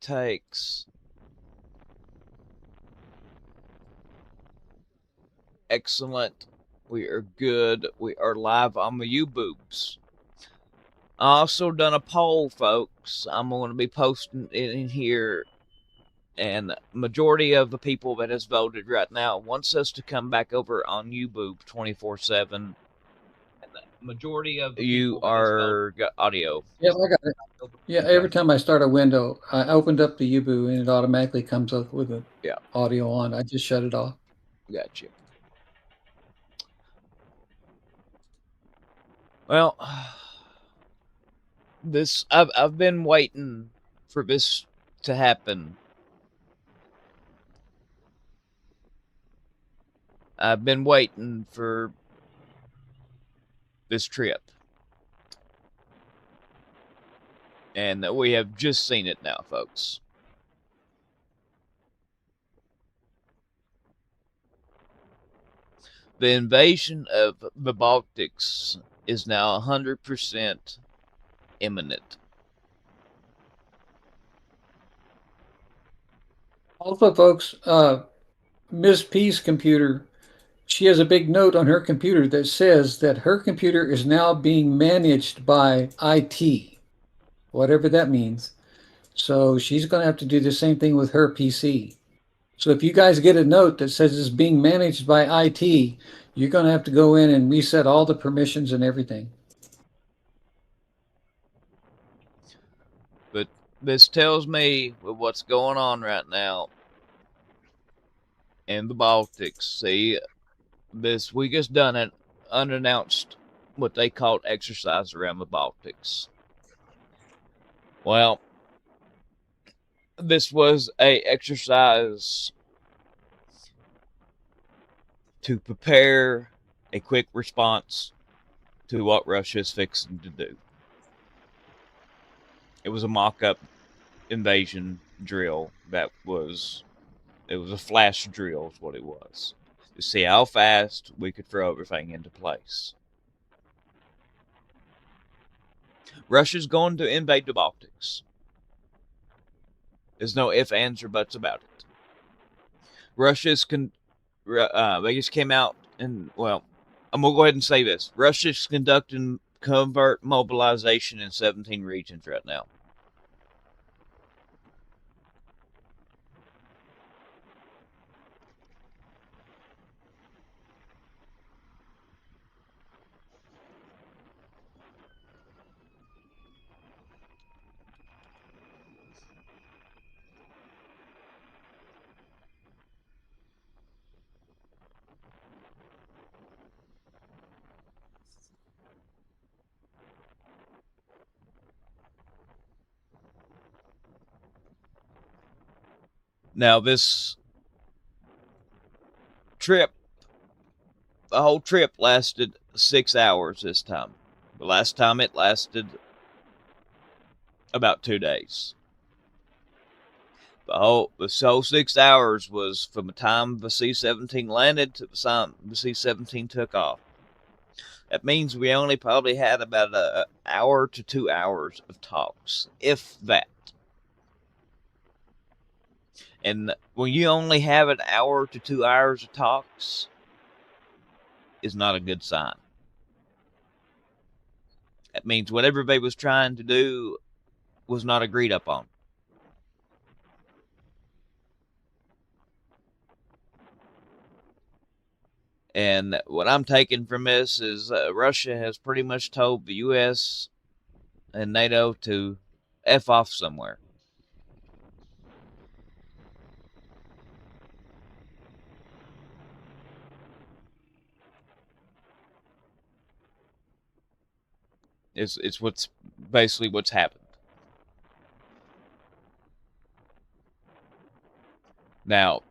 takes. Excellent. We are good. We are live on the U-boobs. I also done a poll, folks. I'm going to be posting it in here, and majority of the people that has voted right now wants us to come back over on U-boob 24/7. Majority of you are got audio. Yeah, I got it. Yeah, Okay. every time I start a window, I opened up the Ubu and it automatically comes up with the Yeah, audio on. I just shut it off. got you. Well, this I've been waiting for this to happen. I've been waiting for this trip. And we have just seen it now, folks. The invasion of the Baltics is now 100% imminent. Also, folks, Ms. P's computer, she has a big note on her computer that says that her computer is now being managed by IT, whatever that means. So she's going to have to do the same thing with her PC. So if you guys get a note that says it's being managed by IT, you're going to have to go in and reset all the permissions and everything. But this tells me with what's going on right now in the Baltics. See, this we just done an unannounced what they called exercise around the Baltics. Well, this was a exercise to prepare a quick response to what Russia is fixing to do. It was a mock-up invasion drill that was it was a flash drill is what it was, to see how fast we could throw everything into place. Russia's going to invade the Baltics. There's no ifs, ands, or buts about it. They just came out and, well, I'm going to go ahead and say this. Russia's conducting covert mobilization in 17 regions right now. Now, this trip, the whole trip lasted 6 hours this time. The last time it lasted about 2 days. The whole 6 hours was from the time the C-17 landed to the time the C-17 took off. That means we only probably had about an hour to 2 hours of talks, if that. And when you only have an hour to 2 hours of talks, is not a good sign. That means what everybody was trying to do was not agreed upon. And what I'm taking from this is Russia has pretty much told the U.S. and NATO to F off somewhere. It's what's basically what's happened. Now,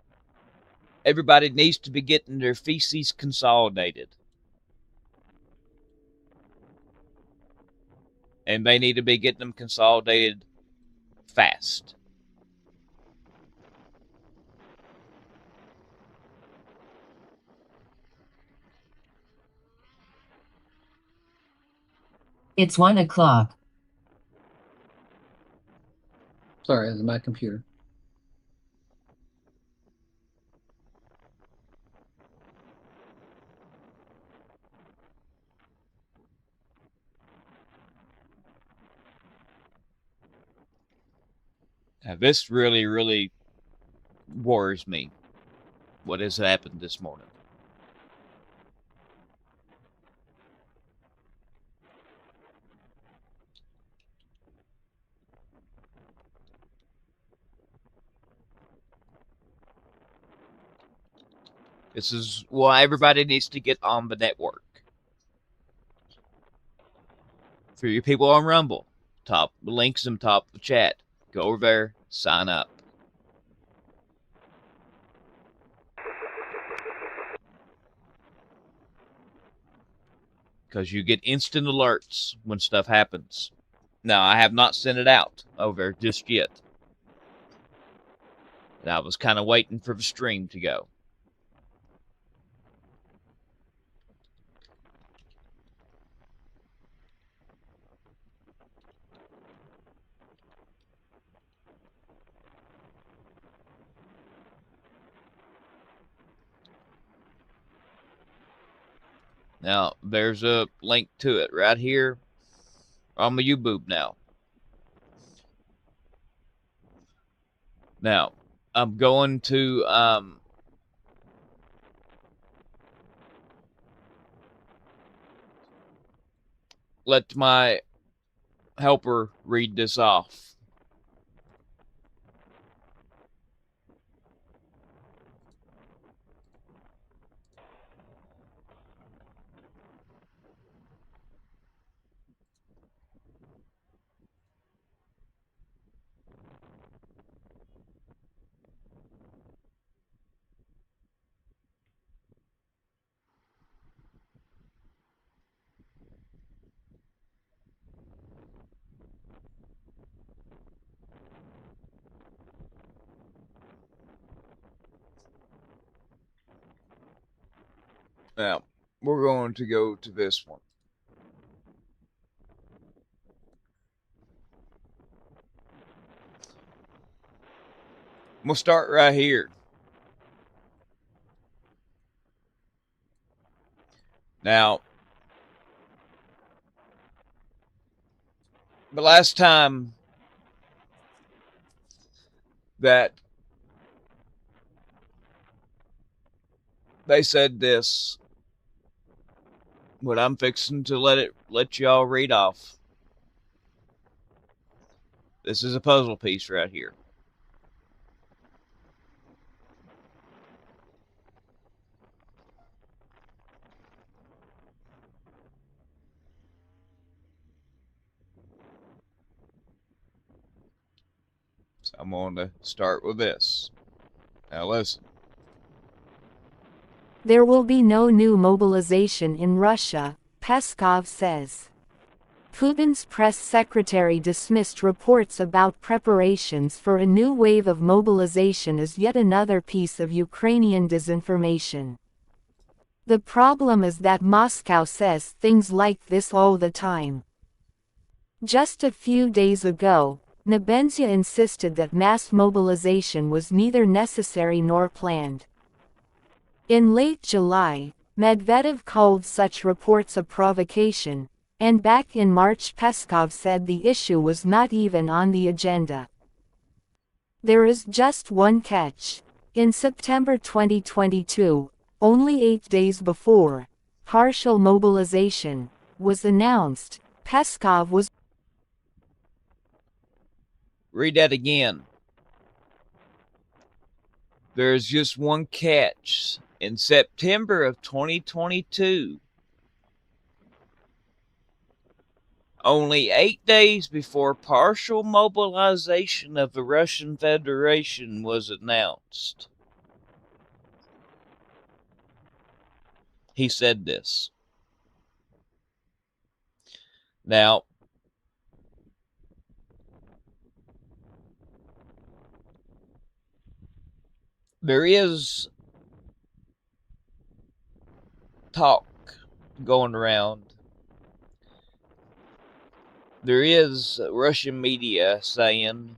everybody needs to be getting their feces consolidated. And they need to be getting them consolidated fast. It's 1 o'clock. Sorry, that's my computer. Now, this really, really worries me. What has happened this morning? This is why everybody needs to get on the network. For you people on Rumble, top the links in top of the chat. Go over there, sign up. Because you get instant alerts when stuff happens. Now, I have not sent it out over just yet. And I was kind of waiting for the stream to go. Now, there's a link to it right here on my YouTube now. Now, I'm going to let my helper read this off. Now, we're going to go to this one. We'll start right here. Now, the last time that they said this, what I'm fixing to let y'all read off. This is a puzzle piece right here. So I'm going to start with this. Now listen. There will be no new mobilization in Russia, Peskov says. Putin's press secretary dismissed reports about preparations for a new wave of mobilization as yet another piece of Ukrainian disinformation. The problem is that Moscow says things like this all the time. Just a few days ago, Nebenzia insisted that mass mobilization was neither necessary nor planned. In late July, Medvedev called such reports a provocation, and back in March Peskov said the issue was not even on the agenda. There is just one catch. In September 2022, only 8 days before partial mobilization was announced, Peskov was. Read that again. There's just one catch. In September of 2022, only 8 days before partial mobilization of the Russian Federation was announced, he said this. Now, there is talk going around. There is Russian media saying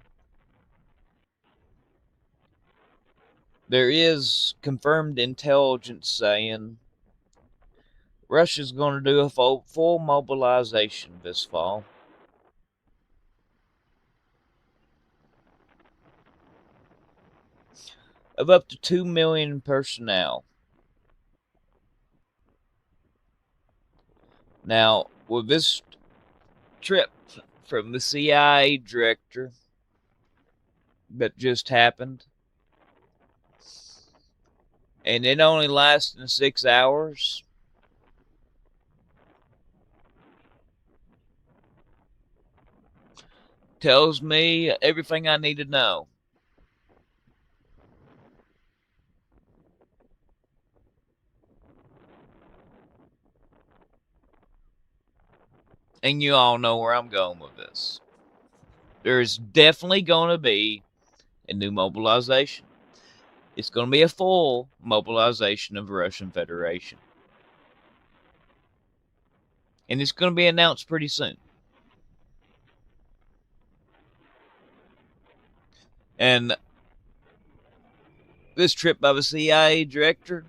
there is confirmed intelligence saying Russia's going to do a full mobilization this fall. Of up to 2 million personnel. Now, with this trip from the CIA director that just happened, and it only lasted 6 hours, tells me everything I need to know. And you all know where I'm going with this. There's definitely going to be a new mobilization. It's going to be a full mobilization of the Russian Federation. And it's going to be announced pretty soon. And this trip by the CIA director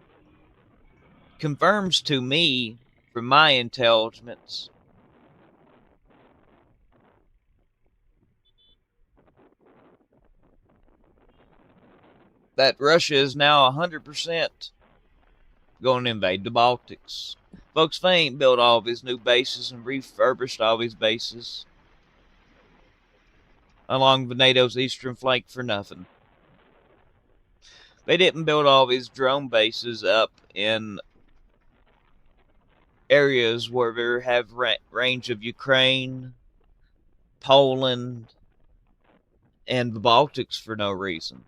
confirms to me, from my intelligence, that Russia is now 100% going to invade the Baltics. Folks, they ain't built all of his new bases and refurbished all his bases along the NATO's eastern flank for nothing. They didn't build all these drone bases up in areas where they have range of Ukraine, Poland, and the Baltics for no reason.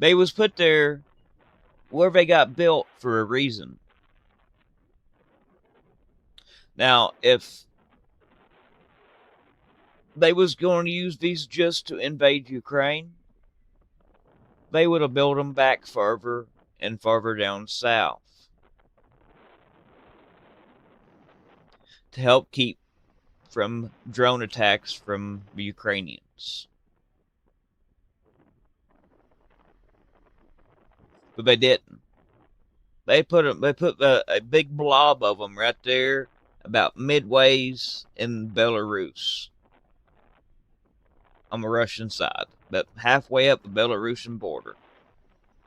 They was put there where they got built for a reason. Now, if they was going to use these just to invade Ukraine, they would have built them back further and further down south to help keep from drone attacks from the Ukrainians. But they didn't. They put a big blob of them right there about midways in Belarus on the Russian side, but halfway up the Belarusian border,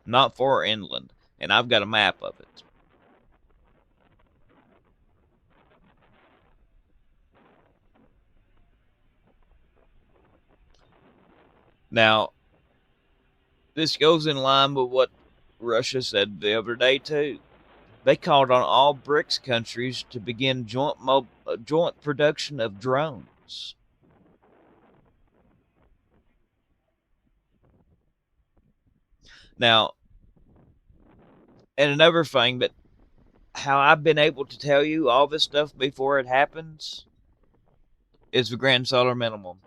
not far inland, and I've got a map of it. Now, this goes in line with what Russia said the other day too. They called on all BRICS countries to begin joint production of drones. Now, and another thing, but how I've been able to tell you all this stuff before it happens is the grand solar minimum.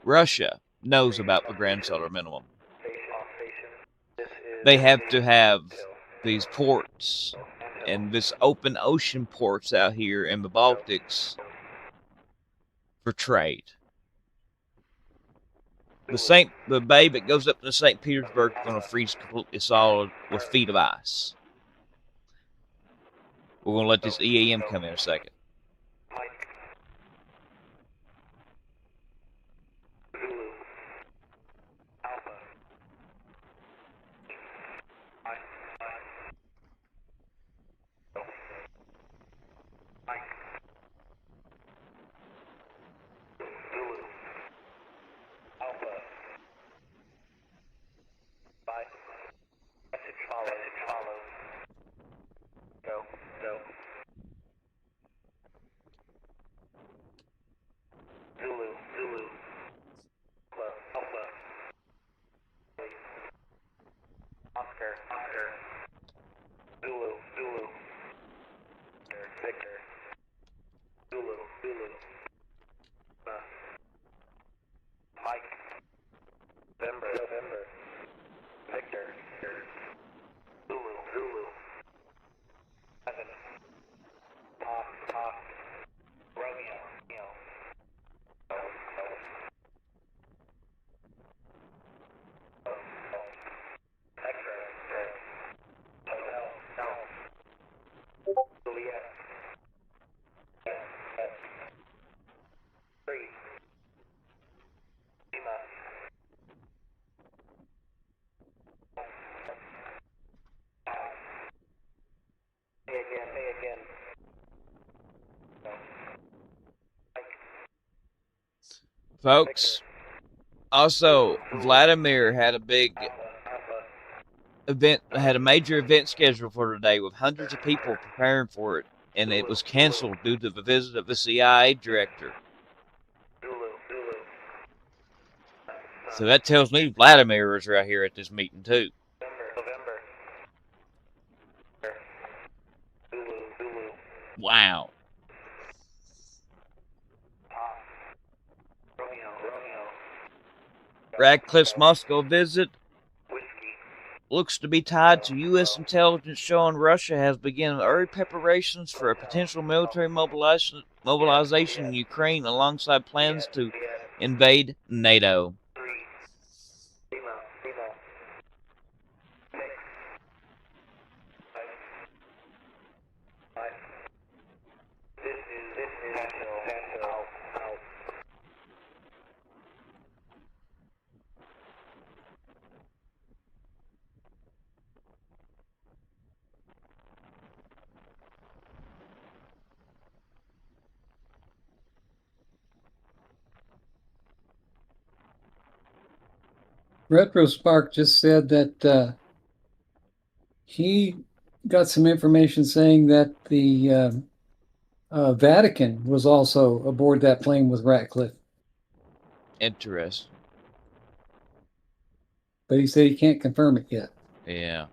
Russia knows about the grand solar minimum. They have to have these ports and this open ocean ports out here in the Baltics for trade. The bay that goes up to St. Petersburg is going to freeze completely solid with feet of ice. We're going to let this EAM come in a second. Folks, also, Vladimir had a big event, had a major event scheduled for today with hundreds of people preparing for it, and it was canceled due to the visit of the CIA director. So that tells me Vladimir is right here at this meeting too. Wow. Radcliffe's Moscow visit looks to be tied to U.S. intelligence showing Russia has begun early preparations for a potential military mobilization in Ukraine alongside plans to invade NATO. RetroSpark just said that he got some information saying that the Vatican was also aboard that plane with Ratcliffe. Interesting. But he said he can't confirm it yet. Yeah.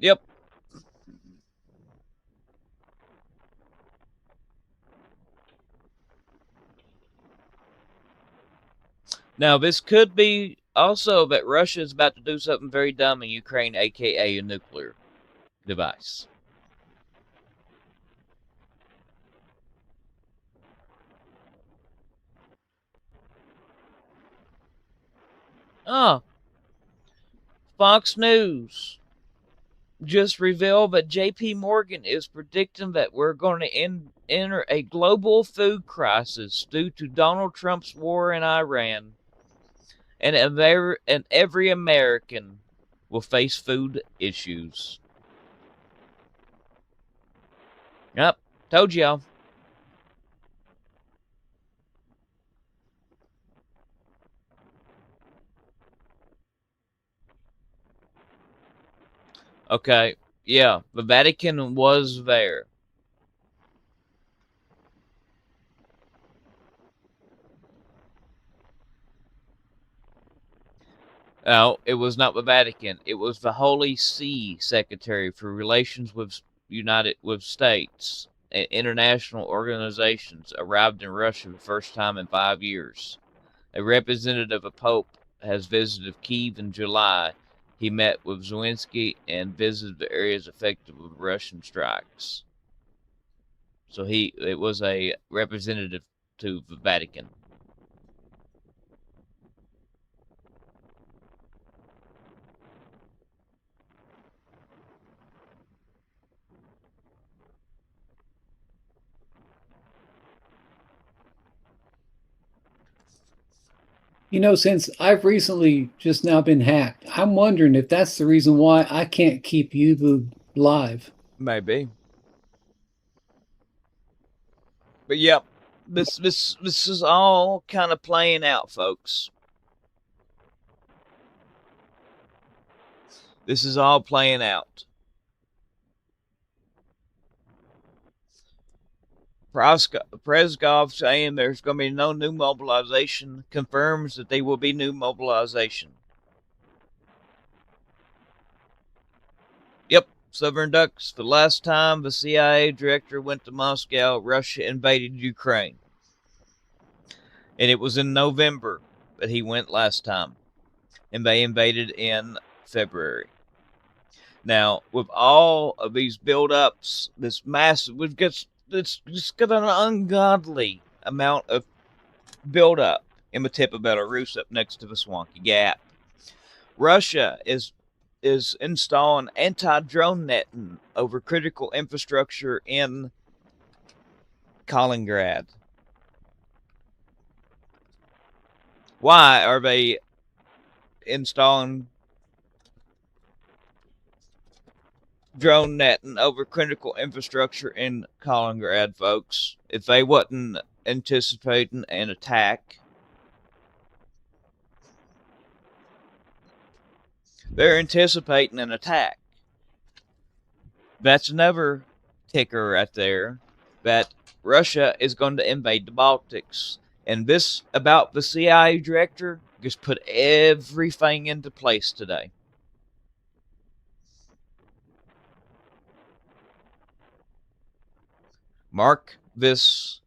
Yep. Now, this could be also that Russia is about to do something very dumb in Ukraine, aka a nuclear device. Oh, Fox News just revealed that J.P. Morgan is predicting that we're going to enter a global food crisis due to Donald Trump's war in Iran, and every American will face food issues. Yep, told y'all. Okay, yeah, the Vatican was there. No, it was not the Vatican. It was the Holy See Secretary for Relations with States and international organizations arrived in Russia the first time in 5 years. A representative of Pope has visited Kyiv in July. He met with Zelensky and visited the areas affected with Russian strikes. So it was a representative to the Vatican. You know, since I've recently just now been hacked, I'm wondering if that's the reason why I can't keep YouTube live. Maybe. But yep, this is all kind of playing out, folks. This is all playing out. Prezgov saying there's going to be no new mobilization confirms that there will be new mobilization. Yep, Southern Ducks. The last time the CIA director went to Moscow, Russia invaded Ukraine. And it was in November that he went last time. And they invaded in February. Now, with all of these build-ups, this massive, it's just got an ungodly amount of build-up in the tip of Belarus up next to the Swanky Gap. Russia is installing anti-drone netting over critical infrastructure in Kaliningrad. Why are they installing drone netting over critical infrastructure in Kaliningrad, folks? If they wasn't anticipating an attack, they're anticipating an attack. That's another ticker right there, that Russia is going to invade the Baltics. And this about the CIA director just put everything into place today. Mark this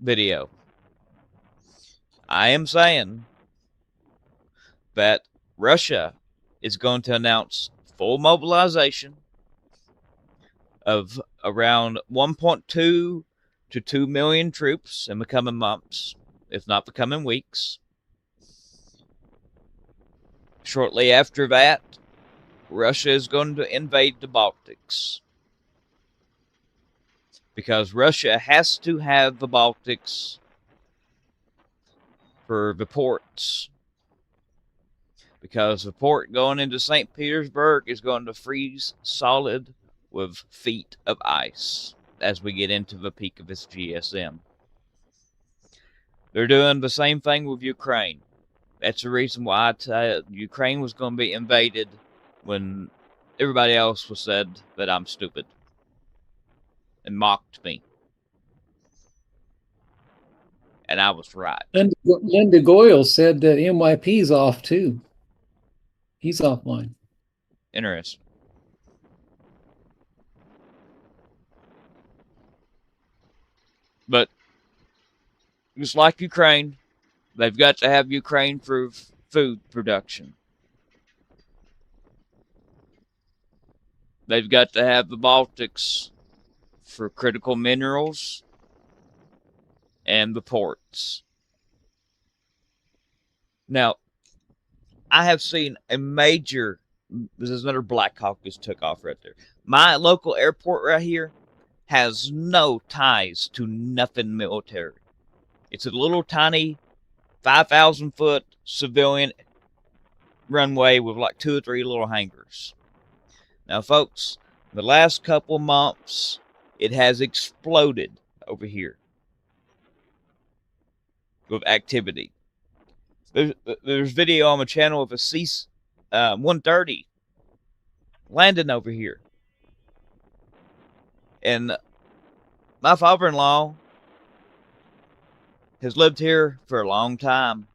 video. I am saying that Russia is going to announce full mobilization of around 1.2 to 2 million troops in the coming months, if not the coming weeks. Shortly after that, Russia is going to invade the Baltics, because Russia has to have the Baltics for the ports, because the port going into St. Petersburg is going to freeze solid with feet of ice as we get into the peak of its GSM. They're doing the same thing with Ukraine. That's the reason why I said Ukraine was going to be invaded when everybody else was said that I'm stupid and mocked me. And I was right. Linda Goyle said that MYP's off too. He's offline. Interesting. But just like Ukraine, they've got to have Ukraine for food production. They've got to have the Baltics for critical minerals and the ports. Now, I have seen a major, this is another Black Hawk just took off right there. My local airport right here has no ties to nothing military. It's a little tiny 5,000 foot civilian runway with like 2 or 3 little hangars. Now, folks, the last couple months, it has exploded over here with activity. There's video on my channel of a C-130 landing over here. And my father-in-law has lived here for a long time.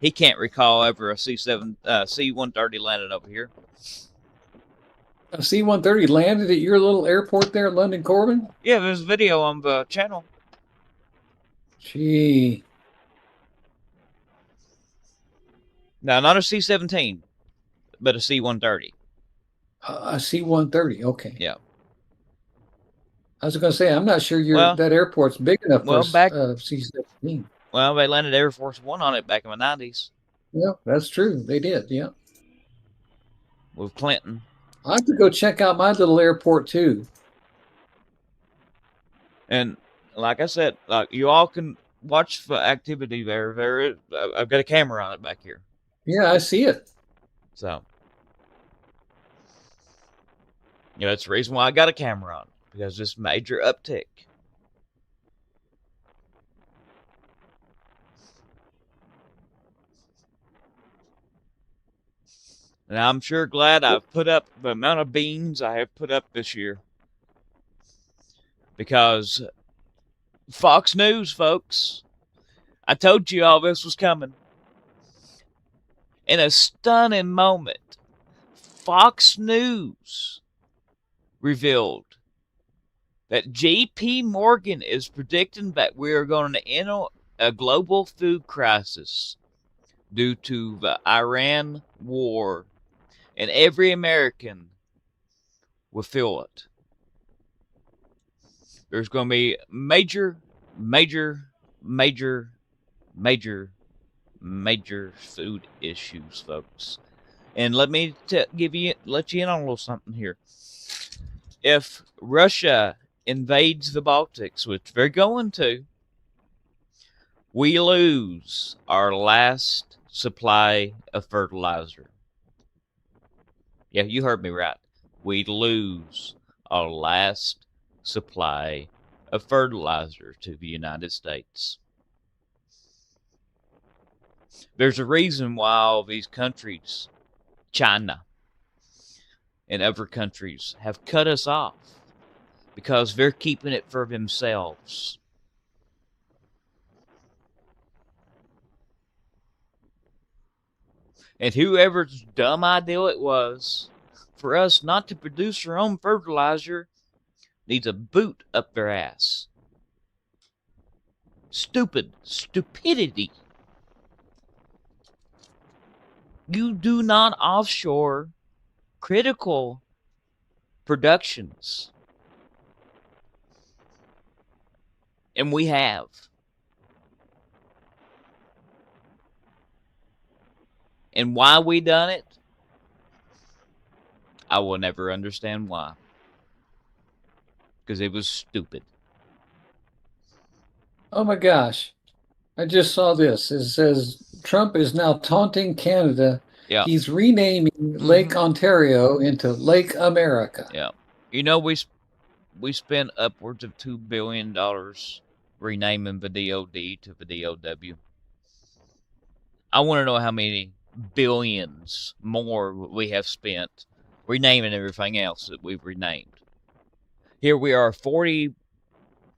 He can't recall ever a C-130 landed over here. A C-130 landed at your little airport there in London, Corbin? Yeah, there's a video on the channel. Gee. Now, not a C-17, but a C-130. A C-130, okay. Yeah. I was going to say, I'm not sure that airport's big enough for a C-17. Well, they landed Air Force One on it back in the 90s. Yeah, that's true. They did, yeah. With Clinton. I have to go check out my little airport, too. And like I said, you all can watch the activity there. I've got a camera on it back here. Yeah, I see it. So, that's the reason why I got a camera on, because this major uptick. And I'm sure glad I've put up the amount of beans I have put up this year. Because Fox News, folks, I told you all this was coming. In a stunning moment, Fox News revealed that J.P. Morgan is predicting that we are going to enter a global food crisis due to the Iran war. And every American will feel it. There's going to be major food issues, folks. And let me let you in on a little something here. If Russia invades the Baltics, which they're going to, We lose our last supply of fertilizer. Yeah, you heard me right. We lose our last supply of fertilizer to the United States. There's a reason why all these countries, China and other countries, have cut us off, because they're keeping it for themselves. And whoever's dumb idea it was for us not to produce our own fertilizer needs a boot up their ass. Stupidity. You do not offshore critical productions. And we have. And why we done it, I will never understand why. Because it was stupid. Oh my gosh. I just saw this. It says Trump is now taunting Canada. Yeah. He's renaming Lake Ontario into Lake America. Yeah. You know, we spent upwards of $2 billion renaming the DOD to the DOW. I want to know how many billions more we have spent renaming everything else that we've renamed. Here we are,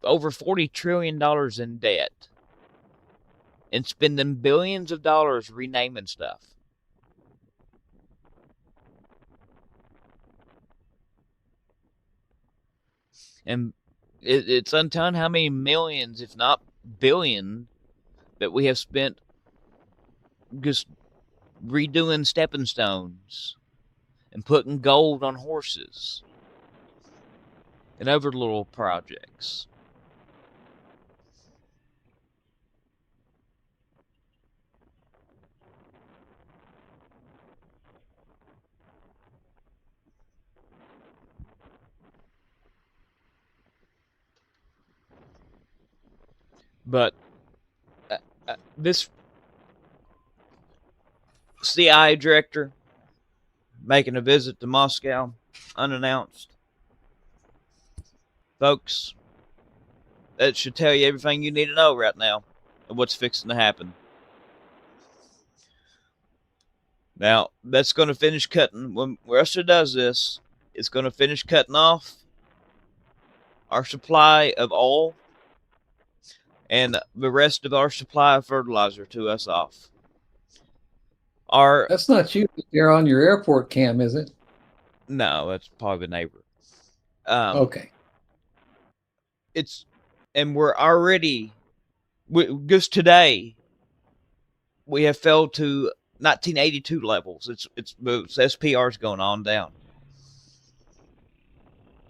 over $40 trillion in debt, and spending billions of dollars renaming stuff. And it's untold how many millions, if not billion, that we have spent just redoing stepping stones and putting gold on horses and other little projects. But this CIA director making a visit to Moscow unannounced. Folks, that should tell you everything you need to know right now of what's fixing to happen. Now, that's going to finish cutting. When Russia does this, it's going to finish cutting off our supply of oil and the rest of our supply of fertilizer to us off. That's not you there on your airport cam, is it? No, that's probably the neighbor. Okay. And we're already, just today, we have fell to 1982 levels. It's SPR's going on down.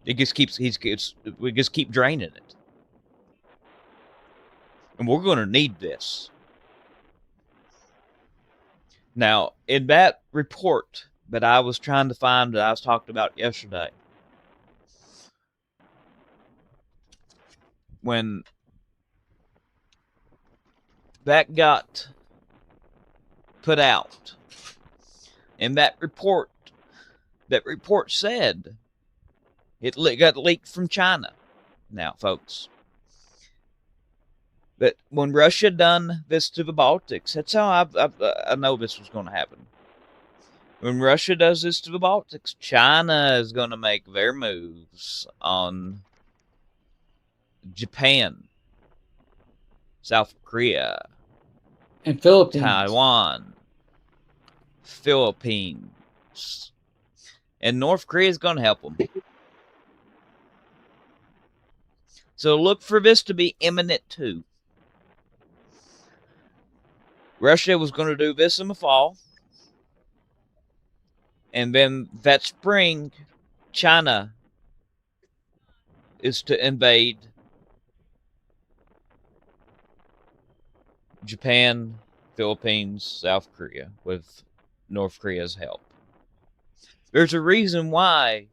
We just keep draining it. And we're going to need this. Now, in that report that I was trying to find, that I was talking about yesterday, when that got put out, in that report said it got leaked from China. Now, folks, that when Russia done this to the Baltics, that's how I know this was going to happen. When Russia does this to the Baltics, China is going to make their moves on Japan, South Korea, and Philippines, Taiwan, Philippines, and North Korea is going to help them. So look for this to be imminent too. Russia was going to do this in the fall, and then that spring, China is to invade Japan, Philippines, South Korea with North Korea's help. There's a reason why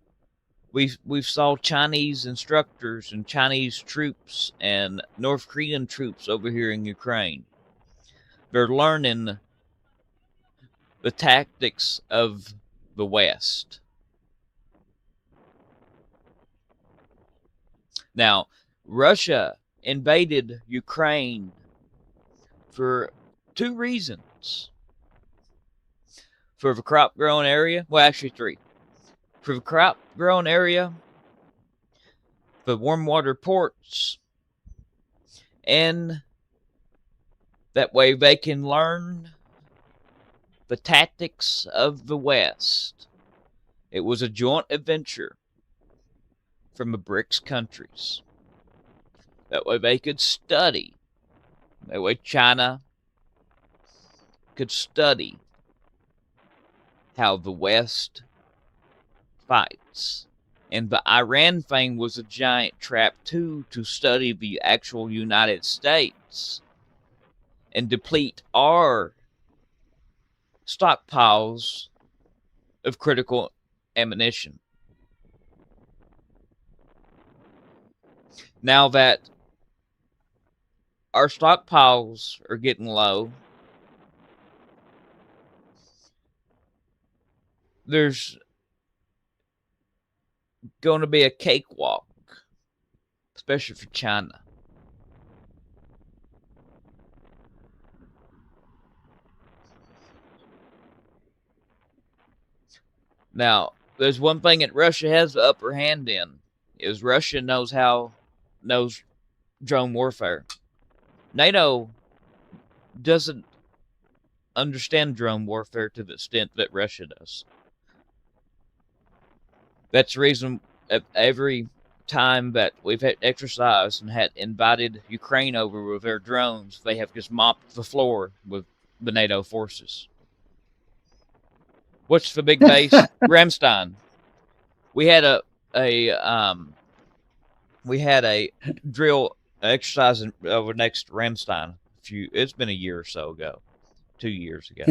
we've saw Chinese instructors and Chinese troops and North Korean troops over here in Ukraine. They're learning the tactics of the West. Now, Russia invaded Ukraine for two reasons. For the crop growing area, well, actually three. For the crop growing area, the warm water ports, and that way they can learn the tactics of the West. It was a joint adventure from the BRICS countries. That way they could study. That way China could study how the West fights. And the Iran thing was a giant trap too, to study the actual United States and deplete our stockpiles of critical ammunition. Now that our stockpiles are getting low, there's going to be a cakewalk, especially for China. Now, there's one thing that Russia has the upper hand in, is Russia knows drone warfare. NATO doesn't understand drone warfare to the extent that Russia does. That's the reason every time that we've had exercise and had invited Ukraine over with their drones, they have just mopped the floor with the NATO forces. What's the big base? Ramstein. We had a drill exercise over next Ramstein. It's been a year or so ago, 2 years ago,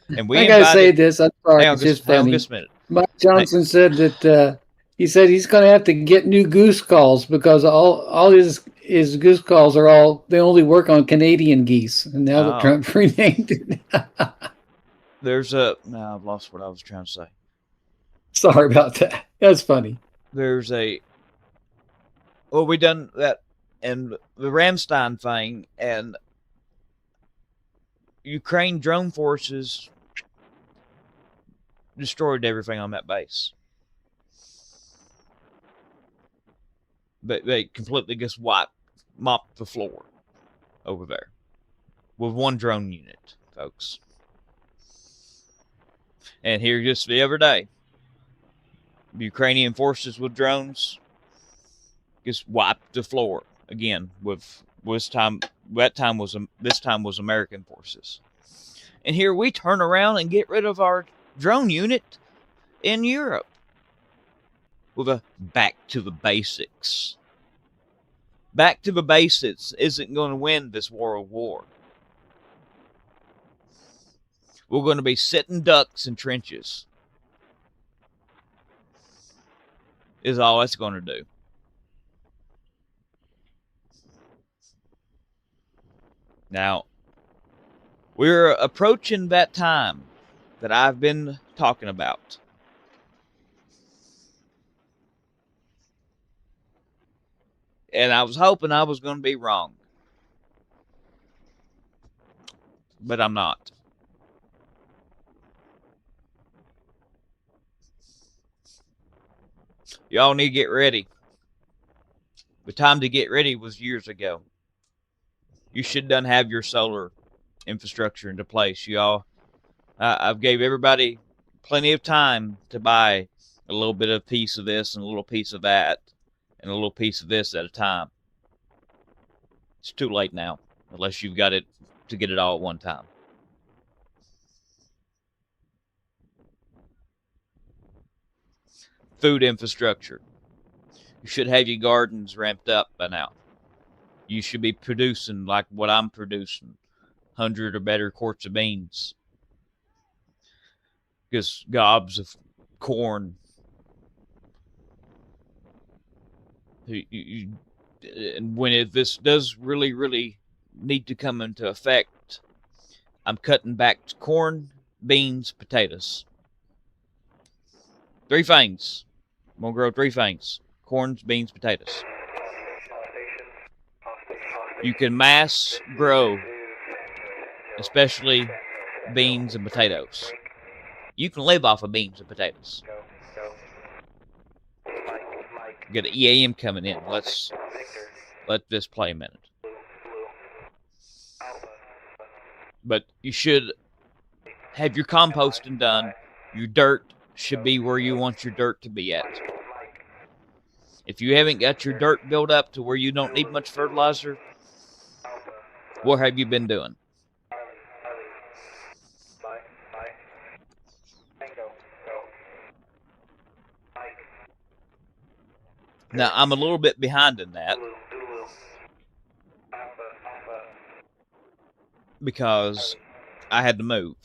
and we I gotta say this. I'm sorry, it's just funny. Just a minute. Mike Johnson said that he said he's going to have to get new goose calls because all his goose calls they only work on Canadian geese, and now that Trump renamed it. Now I've lost what I was trying to say. Sorry about that. That's funny. We done that, and the Ramstein thing, and Ukraine drone forces destroyed everything on that base. But they completely just mopped the floor over there with one drone unit, folks. And here just the other day, the Ukrainian forces with drones just wiped the floor again this time was American forces. And here we turn around and get rid of our drone unit in Europe with a back to the basics. Back to the basics isn't going to win this world war. We're going to be sitting ducks in trenches. Is all that's going to do. Now, we're approaching that time that I've been talking about. And I was hoping I was going to be wrong. But I'm not. Y'all need to get ready. The time to get ready was years ago. You should done have your solar infrastructure into place. Y'all, I've gave everybody plenty of time to buy a little bit of piece of this and a little piece of that and a little piece of this at a time. It's too late now, unless you've got it to get it all at one time. Food infrastructure. You should have your gardens ramped up by now. You should be producing like what I'm producing, 100 or better quarts of beans. Just gobs of corn. And when this does really need to come into effect, I'm cutting back to corn, beans, potatoes. 3 things. I'm gonna grow 3 things: corns, beans, potatoes. You can mass grow, especially beans and potatoes. You can live off of beans and potatoes. Got an EAM coming in. Let's let this play a minute. But you should have your composting done. Your dirt should be where you want your dirt to be at. If you haven't got your dirt built up to where you don't need much fertilizer, what have you been doing? Now, I'm a little bit behind in that because I had to move.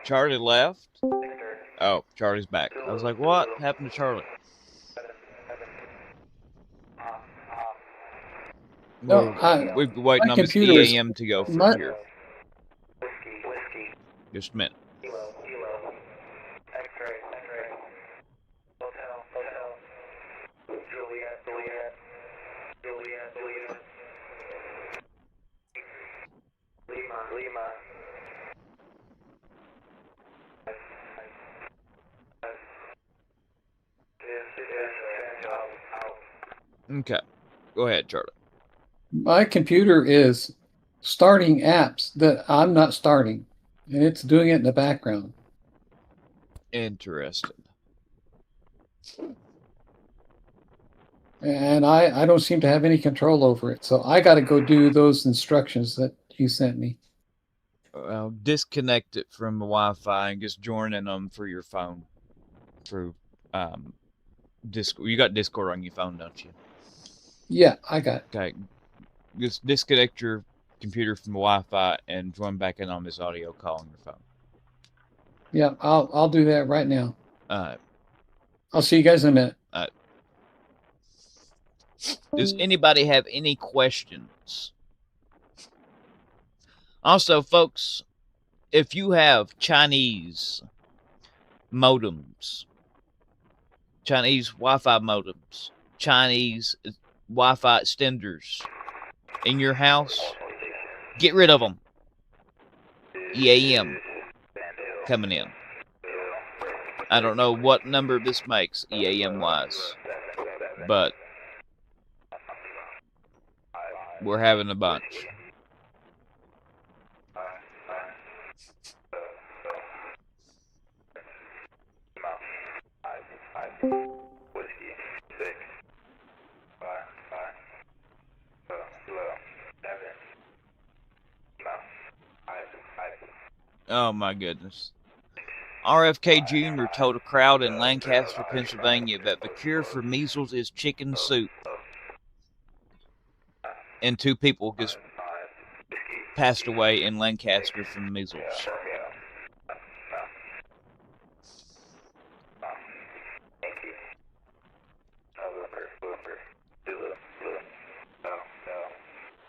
Charlie left. Oh, Charlie's back. I was like, what happened to Charlie? No, we've been waiting my on this computer is- EAM to go from my- here. Just a minute. Okay, go ahead, Charlie. My computer is starting apps that I'm not starting, and it's doing it in the background. Interesting. And I don't seem to have any control over it. So I got to go do those instructions that you sent me. Well, disconnect it from the Wi-Fi and just join in them for your phone through Discord. You got Discord on your phone, don't you? Yeah, I got it. Okay, just disconnect your computer from the Wi-Fi and join back in on this audio call on your phone. Yeah, I'll do that right now. All right. I'll see you guys in a minute. Does anybody have any questions? Also, folks, if you have Chinese modems, Chinese Wi-Fi modems, Chinese Wi-Fi extenders in your house, get rid of them. EAM coming in. I don't know what number this makes EAM-wise, but we're having a bunch. Oh my goodness. RFK Jr. told a crowd in Lancaster, Pennsylvania that the cure for measles is chicken soup. And 2 people just passed away in Lancaster from measles.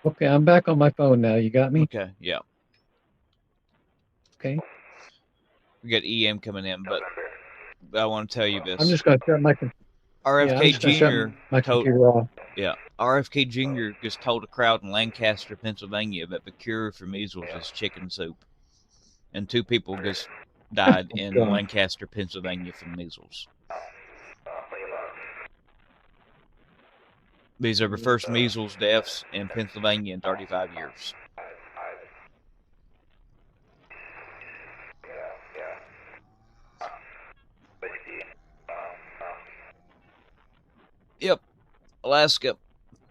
Okay, I'm back on my phone now. You got me? Okay, yeah. Okay. We got EM coming in, but I want to tell you this. I'm just going to shut my computer. RFK Jr. told, computer off. yeah, RFK Jr. just told a crowd in Lancaster, Pennsylvania that the cure for measles is chicken soup. And 2 people just died in God. Lancaster, Pennsylvania from measles. These are the first measles deaths in Pennsylvania in 35 years. Yep, Alaska,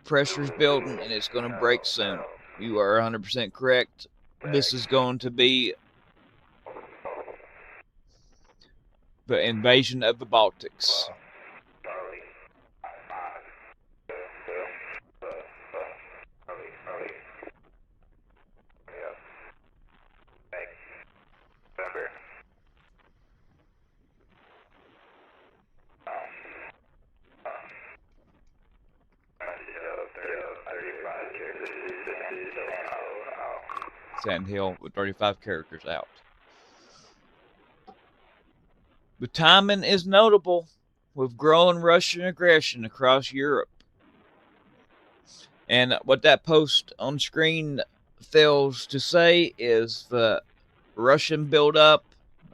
pressure's building and it's going to break soon. You are 100% correct. This is going to be the invasion of the Baltics. Sandhill with 35 characters out. The timing is notable with growing Russian aggression across Europe. And what that post on screen fails to say is the Russian buildup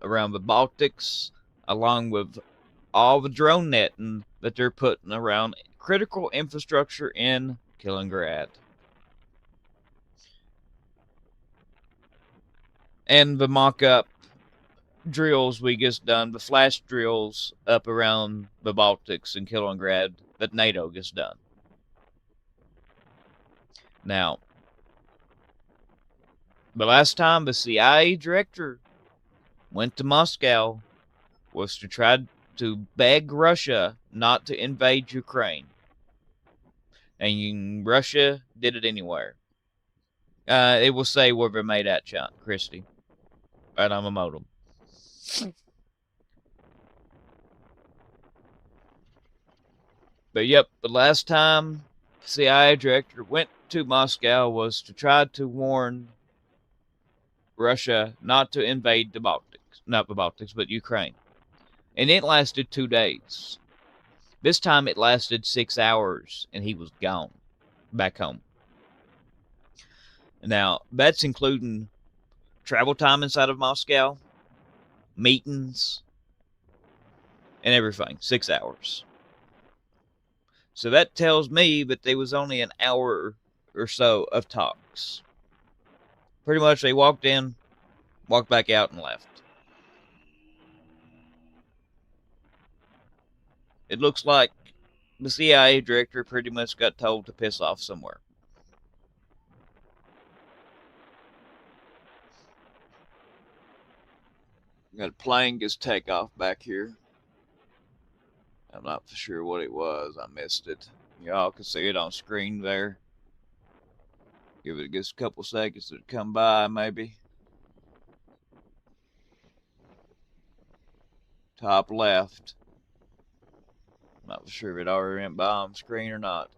around the Baltics, along with all the drone netting that they're putting around critical infrastructure in Kaliningrad. And the mock-up drills we just done, the flash drills up around the Baltics and Kaliningrad that NATO just done. Now, the last time the CIA director went to Moscow was to try to beg Russia not to invade Ukraine. And Russia did it anywhere. It will say where they're made at, Christy. Right on the modem. But yep, the last time CIA director went to Moscow was to try to warn Russia not to invade the Baltics. Not the Baltics, but Ukraine. And it lasted 2 days. This time it lasted 6 hours and he was gone. Back home. Now, that's including travel time inside of Moscow, meetings, and everything. 6 hours. So that tells me that there was only an hour or so of talks. Pretty much they walked in, walked back out, and left. It looks like the CIA director pretty much got told to piss off somewhere. Got a plane just take off back here. I'm not for sure what it was. I missed it. Y'all can see it on screen there. Give it just a couple seconds to come by, maybe. Top left. Not for sure if it already went by on screen or not.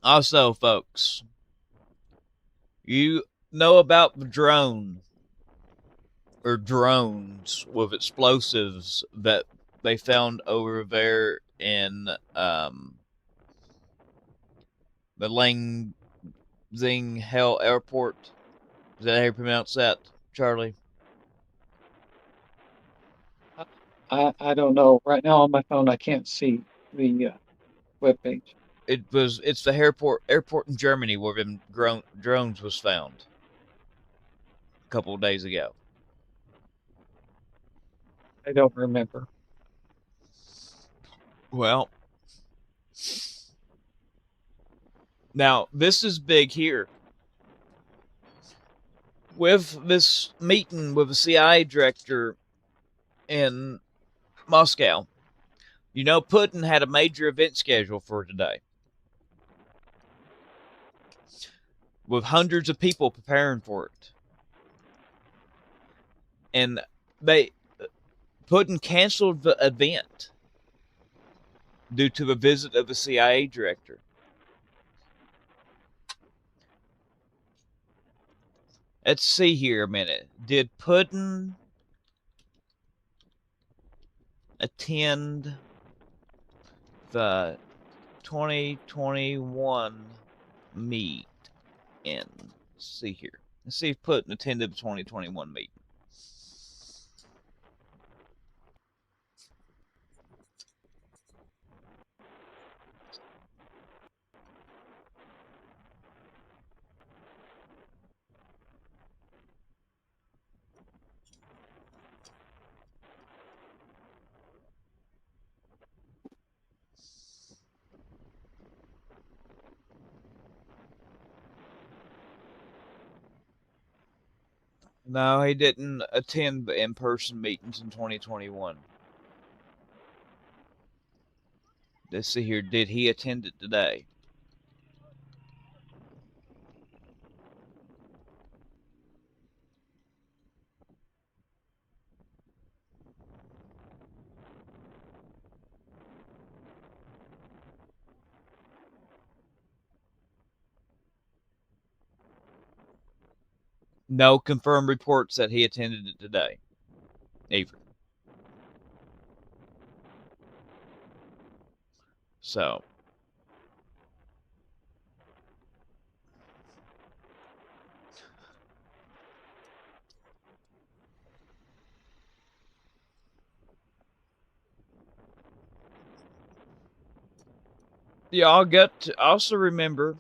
Also, folks, you know about the drone or drones with explosives that they found over there in the Langzing Hell Airport. Is that how you pronounce that, Charlie? I don't know. Right now on my phone, I can't see the webpage. It's the airport in Germany where them drones was found a couple of days ago. I don't remember. Well, Now, this is big here. With this meeting with the CIA director in Moscow, you know, Putin had a major event scheduled for today, with hundreds of people preparing for it. And Putin canceled the event due to the visit of the CIA director. Let's see here a minute. Did Putin attend the 2021 meet? And let's see here. Let's see if Putin attended the 2021 meet. No, he didn't attend the in-person meetings in 2021. Let's see here. Did he attend it today? No confirmed reports that he attended it today, either. So, y'all got to also remember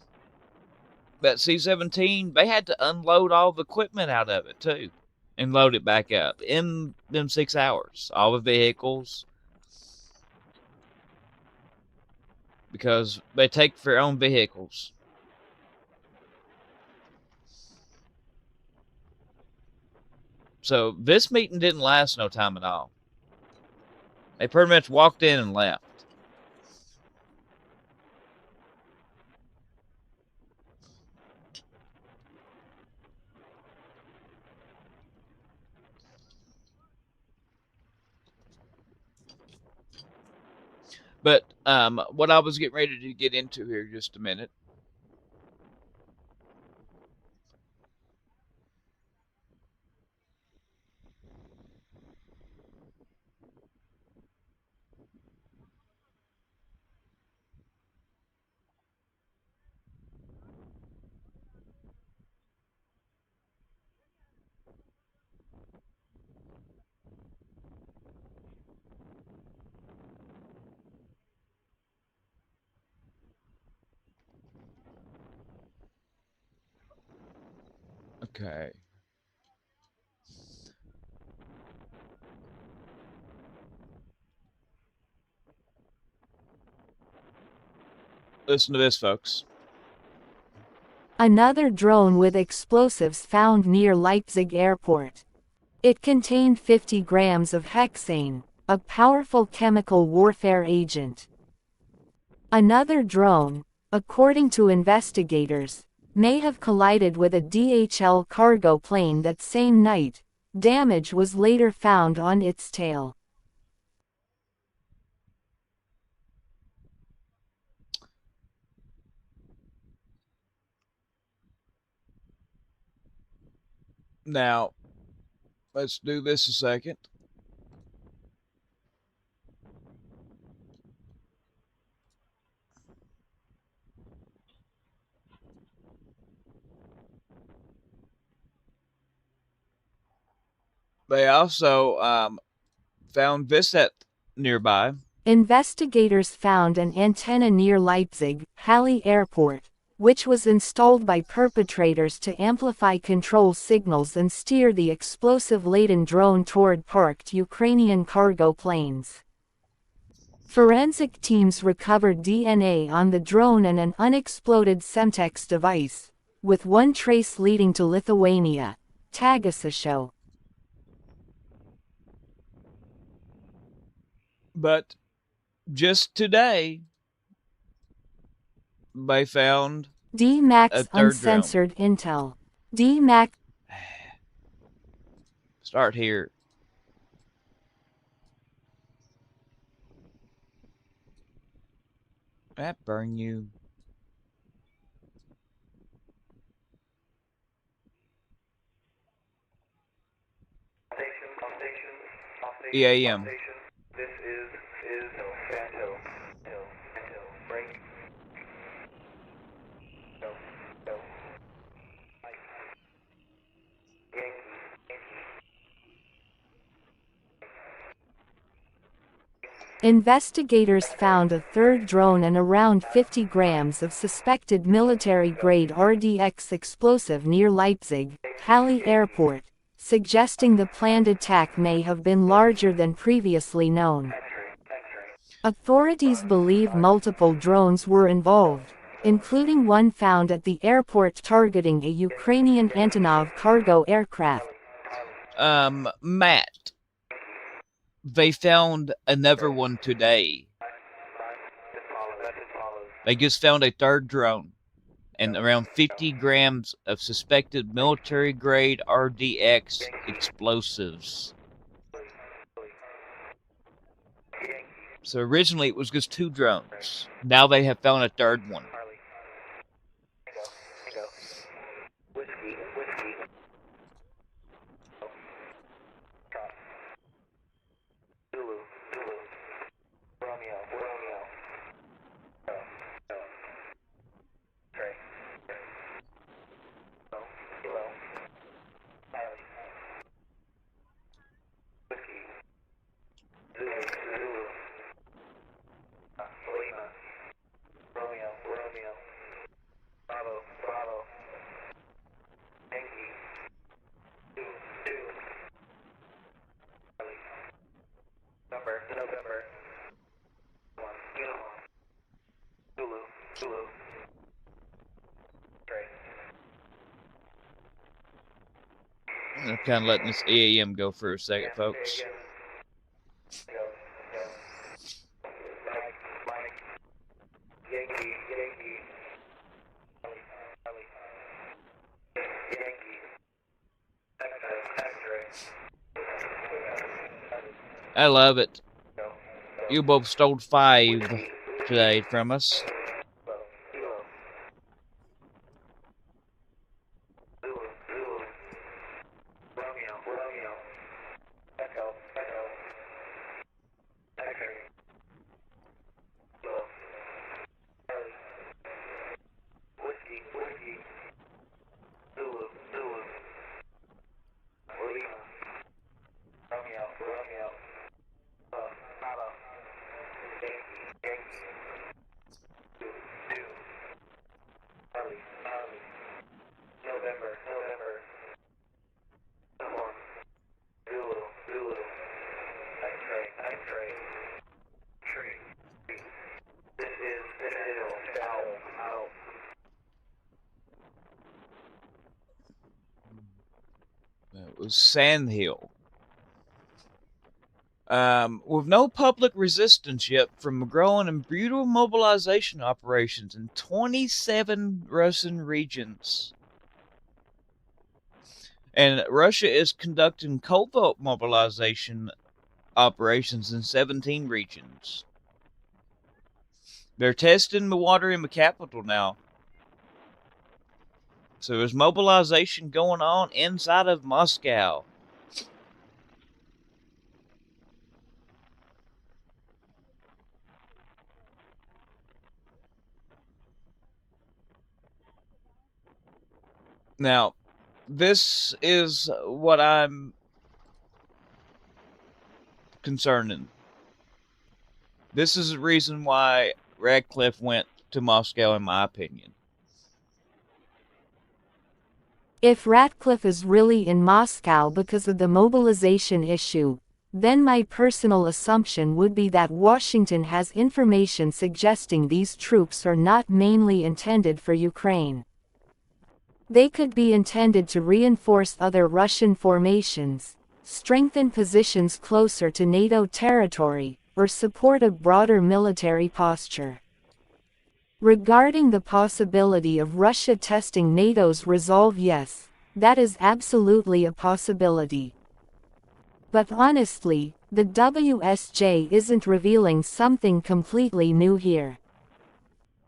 that C-17, they had to unload all the equipment out of it, too, and load it back up in them 6 hours. All the vehicles, because they take their own vehicles. So this meeting didn't last no time at all. They pretty much walked in and left. But what I was getting ready to get into here just a minute. Okay. Listen to this, folks. Another drone with explosives found near Leipzig airport. It contained 50 grams of hexane, a powerful chemical warfare agent. Another drone, according to investigators, may have collided with a DHL cargo plane that same night. Damage was later found on its tail. Now, let's do this a second. They also found this at nearby. Investigators found an antenna near Leipzig, Halle Airport, which was installed by perpetrators to amplify control signals and steer the explosive-laden drone toward parked Ukrainian cargo planes. Forensic teams recovered DNA on the drone and an unexploded Semtex device, with one trace leading to Lithuania, Tagasisho. But just today, they found D-Max a third drone. uncensored intel. D-Max. Start here. That burn you. EAM. This is Hill. Break. Go. Investigators found a third drone and around 50 grams of suspected military-grade RDX explosive near Leipzig, Halle Airport, suggesting the planned attack may have been larger than previously known. Authorities believe multiple drones were involved, including one found at the airport targeting a Ukrainian Antonov cargo aircraft. Matt. They found another one today. They just found a third drone and around 50 grams of suspected military-grade RDX explosives. So originally it was just 2 drones. Now they have found a third one. November. Zulu. I'm kind of letting this EAM go for a second, folks. I love it. You both stole 5 today from us. It was Sandhill. With no public resistance yet from growing and brutal mobilization operations in 27 Russian regions. And Russia is conducting covert mobilization operations in 17 regions. They're testing the water in the capital now. So there's mobilization going on inside of Moscow. Now, this is what I'm concerning. This is the reason why Radcliffe went to Moscow, in my opinion. If Radcliffe is really in Moscow because of the mobilization issue, then my personal assumption would be that Washington has information suggesting these troops are not mainly intended for Ukraine. They could be intended to reinforce other Russian formations, strengthen positions closer to NATO territory, or support a broader military posture. Regarding the possibility of Russia testing NATO's resolve, yes, that is absolutely a possibility. But honestly, the WSJ isn't revealing something completely new here.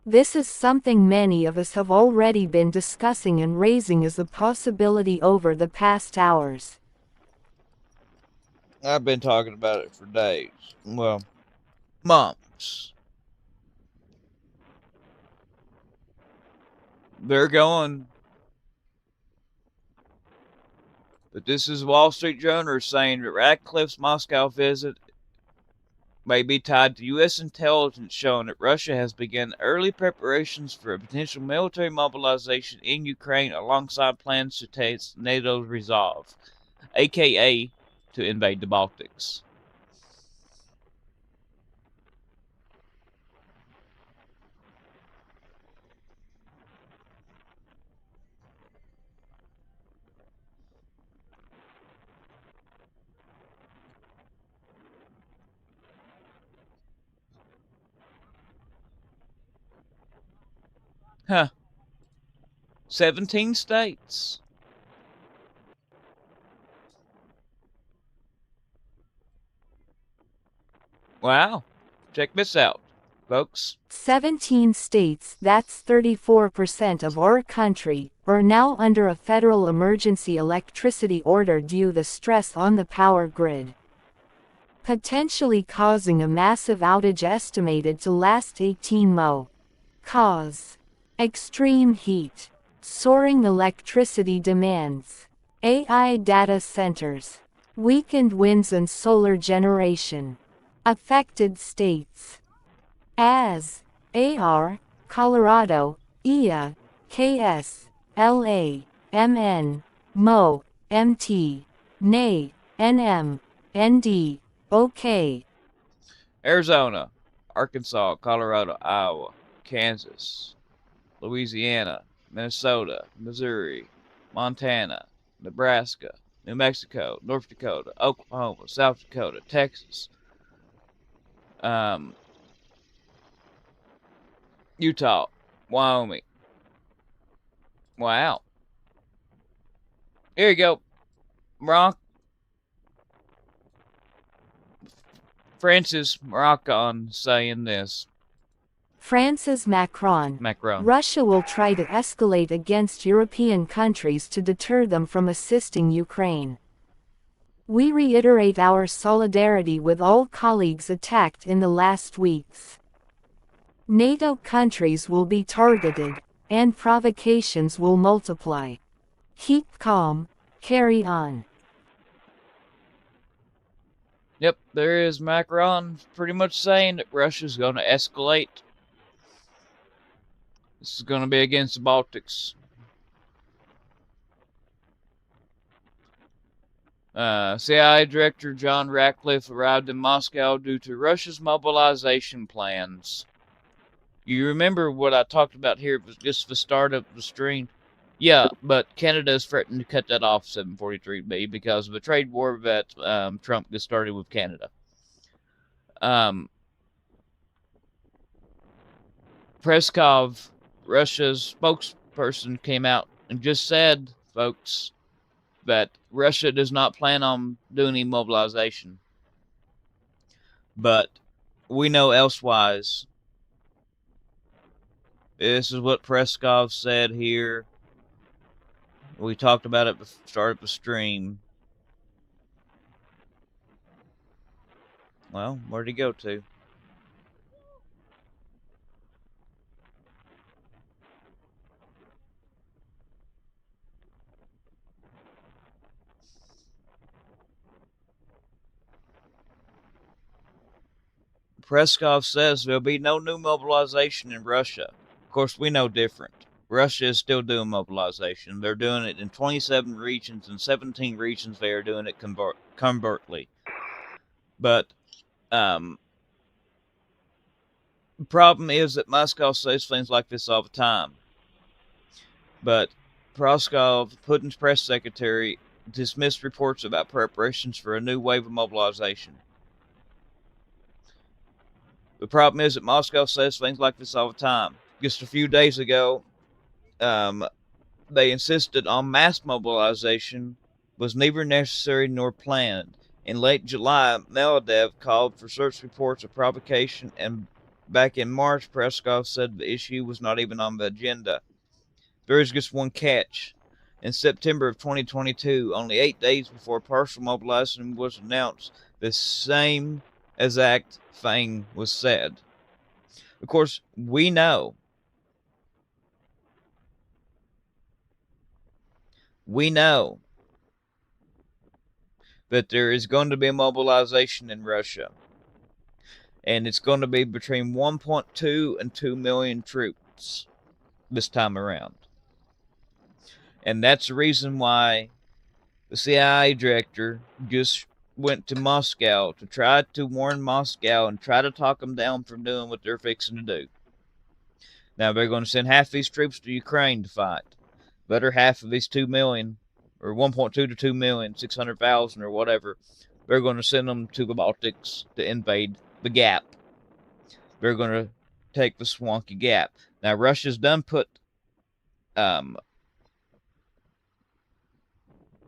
This is something many of us have already been discussing and raising as a possibility over the past hours. I've been talking about it for days. Well, months. They're going. But this is Wall Street Journal saying that Ratcliffe's Moscow visit may be tied to U.S. intelligence showing that Russia has begun early preparations for a potential military mobilization in Ukraine alongside plans to test NATO's resolve, aka to invade the Baltics. Huh. 17 states. Wow. Check this out, folks. 17 states, that's 34% of our country, are now under a federal emergency electricity order due to the stress on the power grid, potentially causing a massive outage estimated to last 18 mo. Cause: extreme heat, soaring electricity demands, AI data centers, weakened winds and solar generation. Affected states: as AR, Colorado, IA, KS, LA, MN, MO, MT, NA, NM, ND, OK. Arizona, Arkansas, Colorado, Iowa, Kansas, Louisiana, Minnesota, Missouri, Montana, Nebraska, New Mexico, North Dakota, Oklahoma, South Dakota, Texas, Utah, Wyoming. Wow. Here you go. Francis Moroccan saying this. Francis Macron. Russia will try to escalate against European countries to deter them from assisting Ukraine. We reiterate our solidarity with all colleagues attacked in the last weeks. NATO countries will be targeted, and provocations will multiply. Keep calm, carry on. Yep, there is Macron pretty much saying that Russia's going to escalate. This is going to be against the Baltics. CIA Director John Ratcliffe arrived in Moscow due to Russia's mobilization plans. You remember what I talked about here was just the start of the stream? Yeah, but Canada is threatening to cut that off 743B because of a trade war that Trump just started with Canada. Peskov, Russia's spokesperson, came out and just said, folks, that Russia does not plan on doing any mobilization. But we know elsewise. This is what Peskov said here. We talked about it before started the stream. Well, where'd he go to? Peskov says there'll be no new mobilization in Russia. Of course, we know different. Russia is still doing mobilization. They're doing it in 27 regions. In 17 regions, they are doing it covertly. But the problem is that Moscow says things like this all the time. But Proskov, Putin's press secretary, dismissed reports about preparations for a new wave of mobilization. The problem is that Moscow says things like this all the time. Just a few days ago, they insisted on mass mobilization was neither necessary nor planned. In late July, Medvedev called for search reports of provocation, and back in March, Peskov said the issue was not even on the agenda. There is just one catch. In September of 2022, only 8 days before partial mobilization was announced, the same exact thing was said. Of course, we know that there is going to be a mobilization in Russia, and it's going to be between 1.2 and 2 million troops this time around. And that's the reason why the CIA director just went to Moscow to try to warn Moscow and try to talk them down from doing what they're fixing to do. Now they're going to send half these troops to Ukraine to fight. The other half of these 2 million, or 1.2 to 2 million, 600,000 or whatever, they're going to send them to the Baltics to invade the Gap. They're going to take the swanky Gap. Now Russia's done put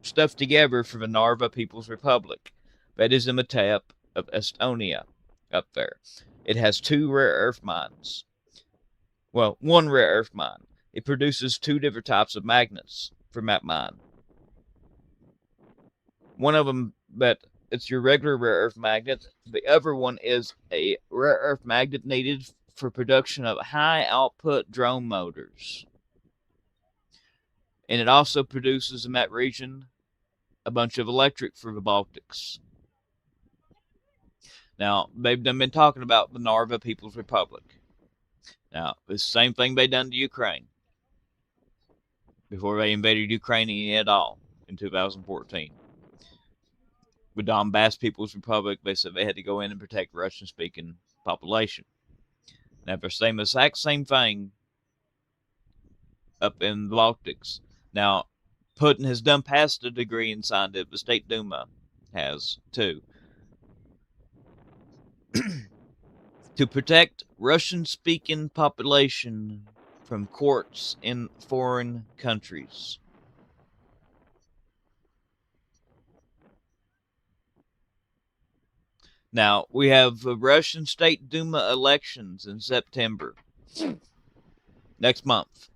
stuff together for the Narva People's Republic. That is in the tip of Estonia up there. It has 2 rare earth mines. Well, 1 rare earth mine. It produces 2 different types of magnets from that mine. One of them, but it's your regular rare earth magnet. The other one is a rare earth magnet needed for production of high output drone motors. And it also produces in that region a bunch of electric for the Baltics. Now, they've been talking about the Narva People's Republic. Now, it's the same thing they done to Ukraine before they invaded Ukraine at all in 2014. The Donbass People's Republic, they said they had to go in and protect Russian-speaking population. Now, they're saying the exact same thing up in the Baltics. Now, Putin has done past a degree and signed it. The State Duma has too. To protect Russian-speaking population from courts in foreign countries. Now, we have the Russian State Duma elections in September. Next month.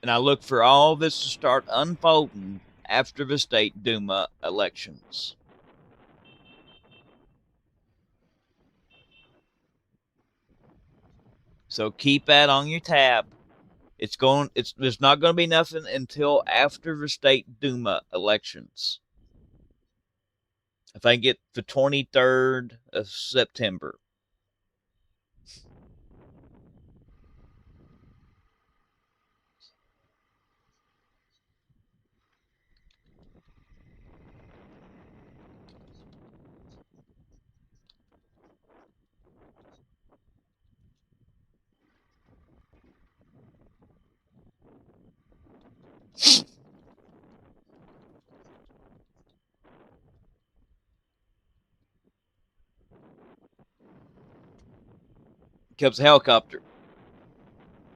And I look for all this to start unfolding after the State Duma elections. So keep that on your tab. There's not going to be nothing until after the State Duma elections. I think it's the 23rd of September. Comes a helicopter.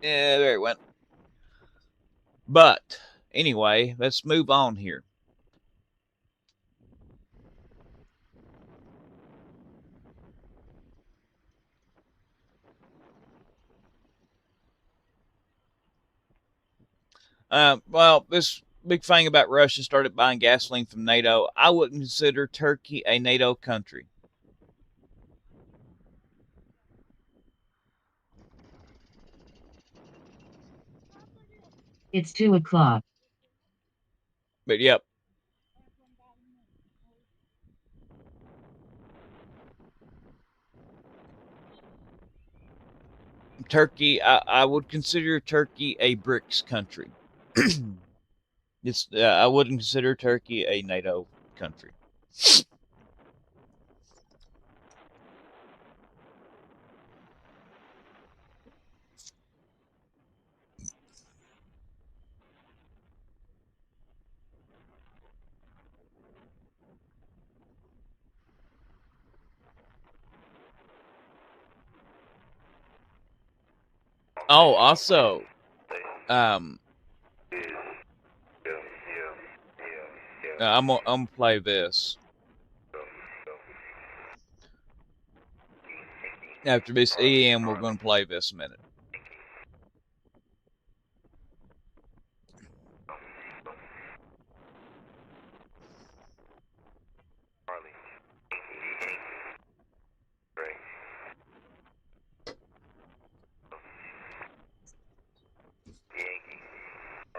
Yeah, there it went. But anyway, let's move on here. Well, this big thing about Russia started buying gasoline from NATO. I wouldn't consider Turkey a NATO country. It's 2 o'clock. But yep. Turkey, I would consider Turkey a BRICS country. I wouldn't consider Turkey a NATO country. Oh, also, um, I'm gonna play this. After this EM, we're gonna play this a minute.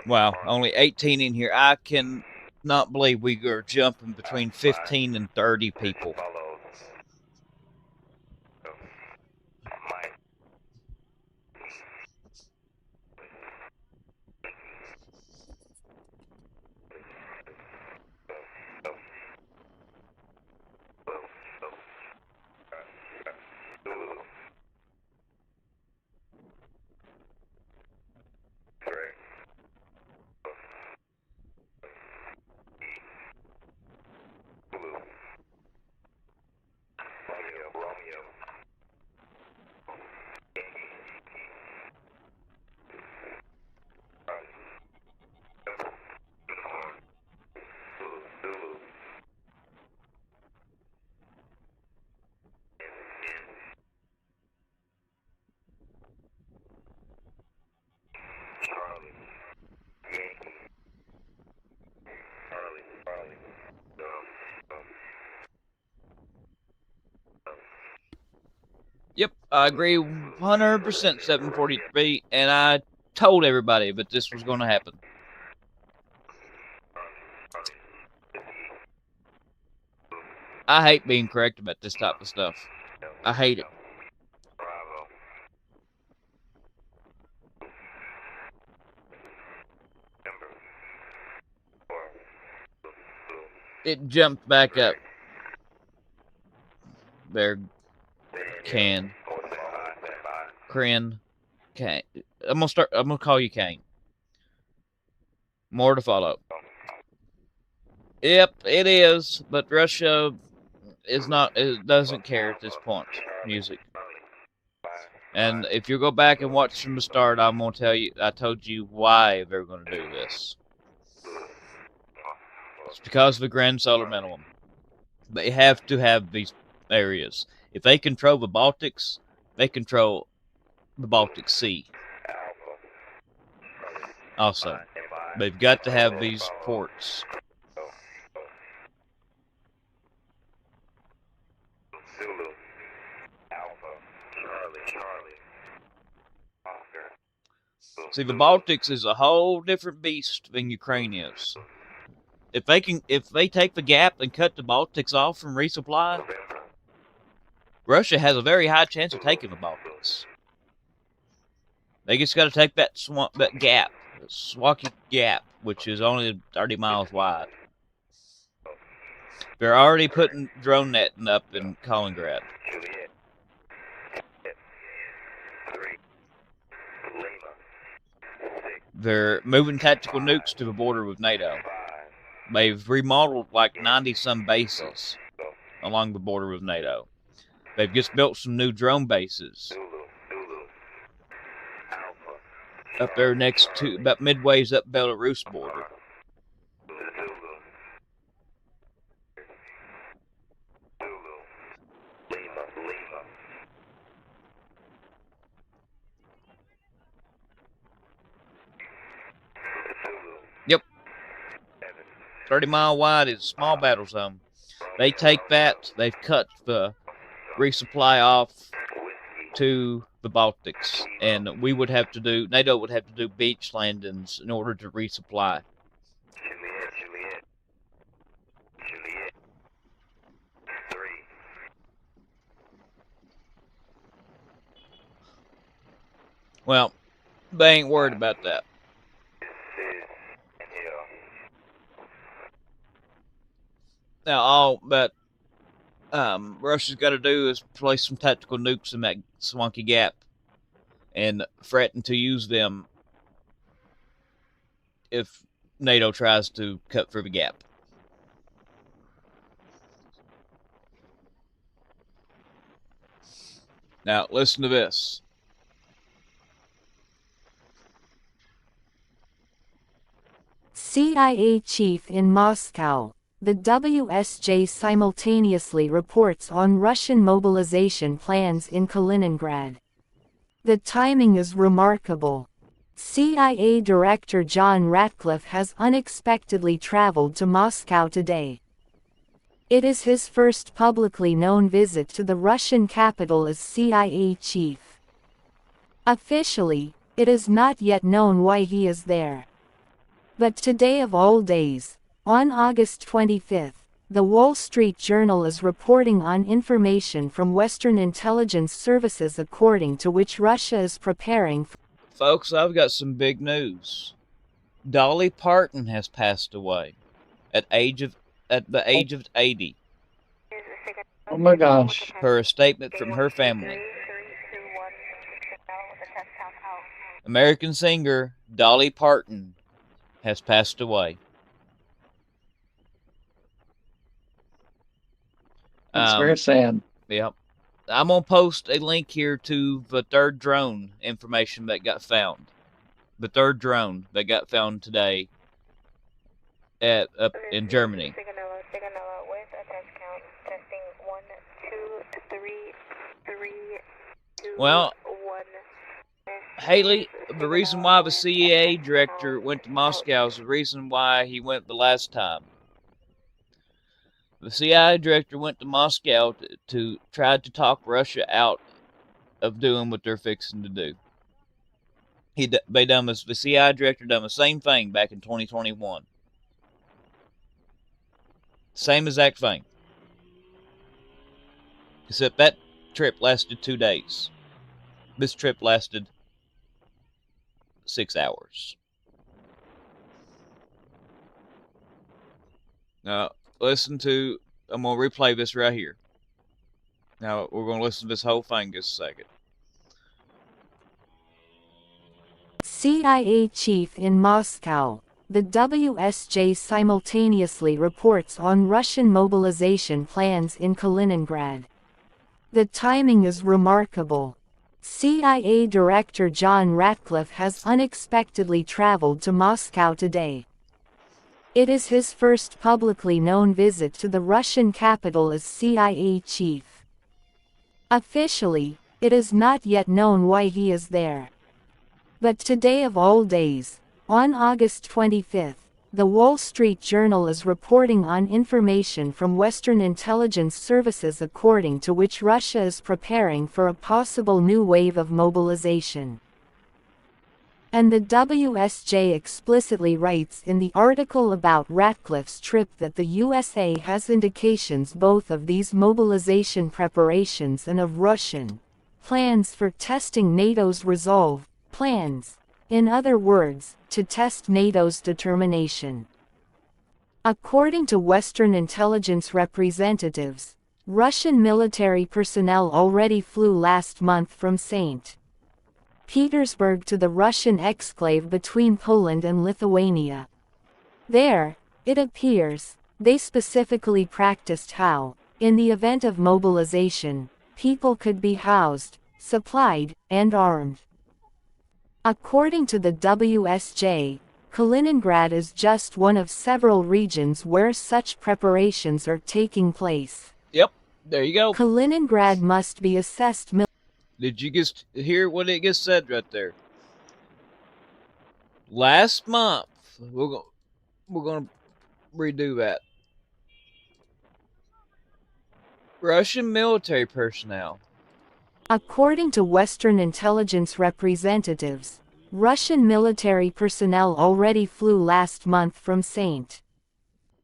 Wow, only 18 in here. I can not believe we are jumping between 15 and 30 people. Yep, I agree 100%, 743, and I told everybody that this was going to happen. I hate being correct about this type of stuff. I hate it. It jumped back up. There, Can. Crin. Kane. I'm gonna call you Kane. More to follow. Yep, it is, but Russia is not. It doesn't care at this point. Music. And if you go back and watch from the start, I'm gonna tell you. I told you why they're gonna do this. It's because of the grand solar minimum. They have to have these areas. If they control the Baltics, they control the Baltic Sea. Also, they've got to have these ports. See, the Baltics is a whole different beast than Ukraine is. If they take the gap and cut the Baltics off from resupply, Russia has a very high chance of taking the Baltics. They just got to take that gap, the Swampy Gap, which is only 30 miles wide. They're already putting drone netting up in Kaliningrad. They're moving tactical nukes to the border with NATO. They've remodeled like 90-some bases along the border with NATO. They've just built some new drone bases up there next to, about midways up Belarus border. Yep. 30-mile wide is a small battle zone. They take that, they've cut the resupply off to the Baltics, and NATO would have to do beach landings in order to resupply. Well, they ain't worried about that. Now, all that Russia's got to do is place some tactical nukes in that Swampy Gap and threaten to use them if NATO tries to cut through the gap. Now, listen to this. CIA chief in Moscow. The WSJ simultaneously reports on Russian mobilization plans in Kaliningrad. The timing is remarkable. CIA Director John Ratcliffe has unexpectedly traveled to Moscow today. It is his first publicly known visit to the Russian capital as CIA chief. Officially, it is not yet known why he is there. But today of all days, on August 25, the Wall Street Journal is reporting on information from Western intelligence services according to which Russia is preparing for. Folks, I've got some big news. Dolly Parton has passed away at the age of 80. Oh my gosh. Per a statement from her family. American singer Dolly Parton has passed away. That's very sad. Yep. I'm going to post a link here to the third drone information that got found. The third drone that got found today up in Germany. Well, Haley, the reason why the CIA director went to Moscow is the reason why he went the last time. The CIA director went to Moscow to try to talk Russia out of doing what they're fixing to do. The CIA director done the same thing back in 2021. Same exact thing. Except that trip lasted 2 days. This trip lasted 6 hours. Now, I'm going to replay this right here. Now, we're going to listen to this whole thing just a second. CIA chief in Moscow. The WSJ simultaneously reports on Russian mobilization plans in Kaliningrad. The timing is remarkable. CIA Director John Ratcliffe has unexpectedly traveled to Moscow today. It is his first publicly known visit to the Russian capital as CIA chief. Officially, it is not yet known why he is there. But today of all days, on August 25, the Wall Street Journal is reporting on information from Western intelligence services according to which Russia is preparing for a possible new wave of mobilization. And the WSJ explicitly writes in the article about Ratcliffe's trip that the USA has indications both of these mobilization preparations and of Russian plans for testing NATO's resolve, plans, in other words, to test NATO's determination. According to Western intelligence representatives, Russian military personnel already flew last month from St. Petersburg to the Russian exclave between Poland and Lithuania. There, it appears, they specifically practiced how, in the event of mobilization, people could be housed, supplied, and armed. According to the WSJ, Kaliningrad is just one of several regions where such preparations are taking place. Yep, there you go. Kaliningrad must be assessed. Did you just hear what it just said right there? Last month, we're going to redo that. Russian military personnel. According to Western intelligence representatives, Russian military personnel already flew last month from St.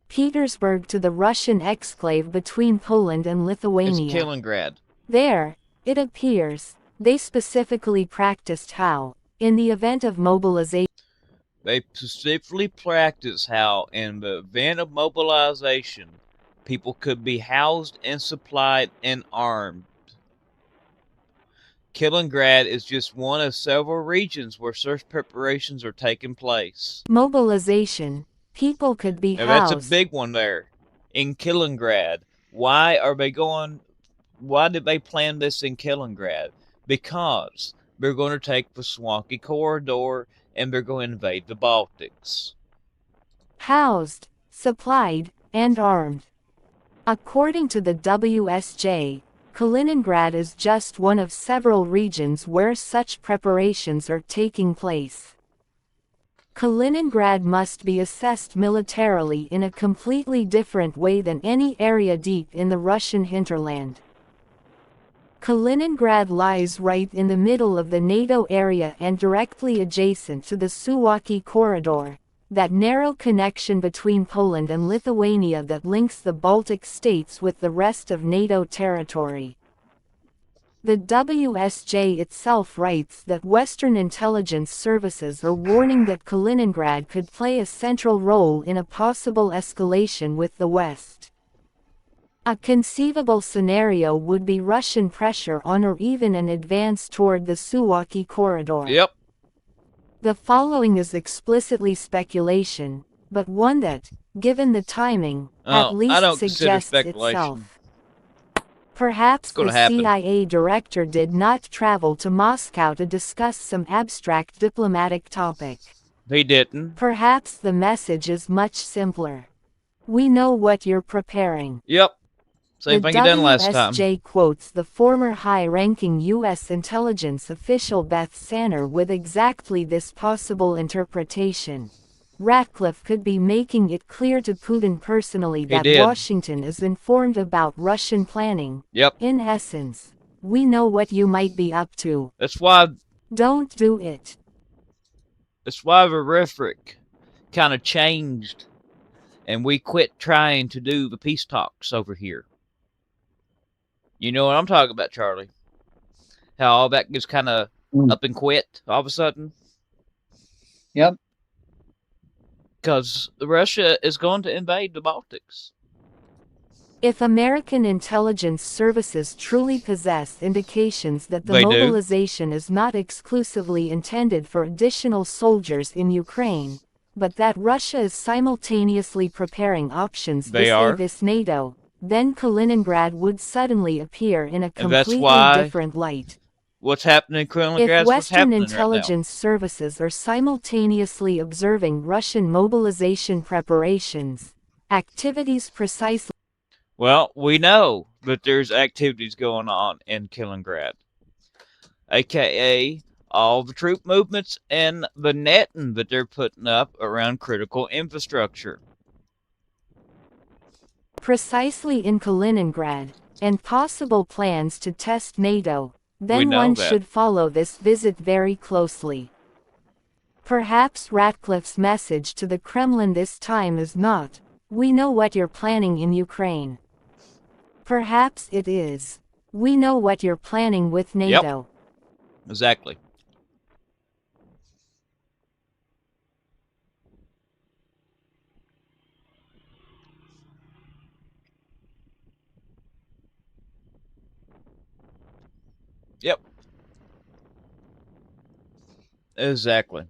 Petersburg to the Russian exclave between Poland and Lithuania. It's Kaliningrad. There, it appears, they specifically practiced how, in the event of mobilization. They specifically practiced how, in the event of mobilization, people could be housed and supplied and armed. Kaliningrad is just one of several regions where such preparations are taking place. Mobilization, people could be Now, housed. that's a big one there. In Kaliningrad. Why did they plan this in Kaliningrad? Because they're going to take the Swanky Corridor and they're going to invade the Baltics. housed, supplied, and armed. According to the WSJ, Kaliningrad is just one of several regions where such preparations are taking place. Kaliningrad must be assessed militarily in a completely different way than any area deep in the Russian hinterland. Kaliningrad lies right in the middle of the NATO area and directly adjacent to the Suwalki Corridor, that narrow connection between Poland and Lithuania that links the Baltic states with the rest of NATO territory. The WSJ itself writes that Western intelligence services are warning that Kaliningrad could play a central role in a possible escalation with the West. A conceivable scenario would be Russian pressure on or even an advance toward the Suwalki Corridor. Yep. The following is explicitly speculation, but one that, given the timing, at I least don't consider suggests speculation. itself. Perhaps It's gonna the happen. CIA director did not travel to Moscow to discuss some abstract diplomatic topic. He didn't. Perhaps the message is much simpler. We know what you're preparing. Yep. Same The thing you done last time. WSJ quotes the former high-ranking U.S. intelligence official Beth Sanner with exactly this possible interpretation. Ratcliffe could be making it clear to Putin personally that did. Washington is informed about Russian planning. Yep. In essence, we know what you might be up to. That's why Don't do it. the rhetoric kind of changed, and we quit trying to do the peace talks over here. You know what I'm talking about, Charlie? How all that gets kind of up and quit all of a sudden? Yep. Because Russia is going to invade the Baltics. If American intelligence services truly possess indications that the They do. mobilization is not exclusively intended for additional soldiers in Ukraine, but that Russia is simultaneously preparing options They are. vis-a-vis NATO, then Kaliningrad would suddenly appear in a And that's completely why different light. What's happening in Kaliningrad If is what's Western happening intelligence services are simultaneously observing Russian mobilization preparations, activities precisely right now. Well, we know that there's activities going on in Kaliningrad, aka all the troop movements and the netting that they're putting up around critical infrastructure. in Kaliningrad, and possible plans to test NATO, then know one that. should follow this visit very closely. Perhaps Ratcliffe's message to the Kremlin this time is not, "We know what you're planning in Ukraine." Perhaps it is, "We know what you're planning with NATO." Exactly. Yep. Exactly.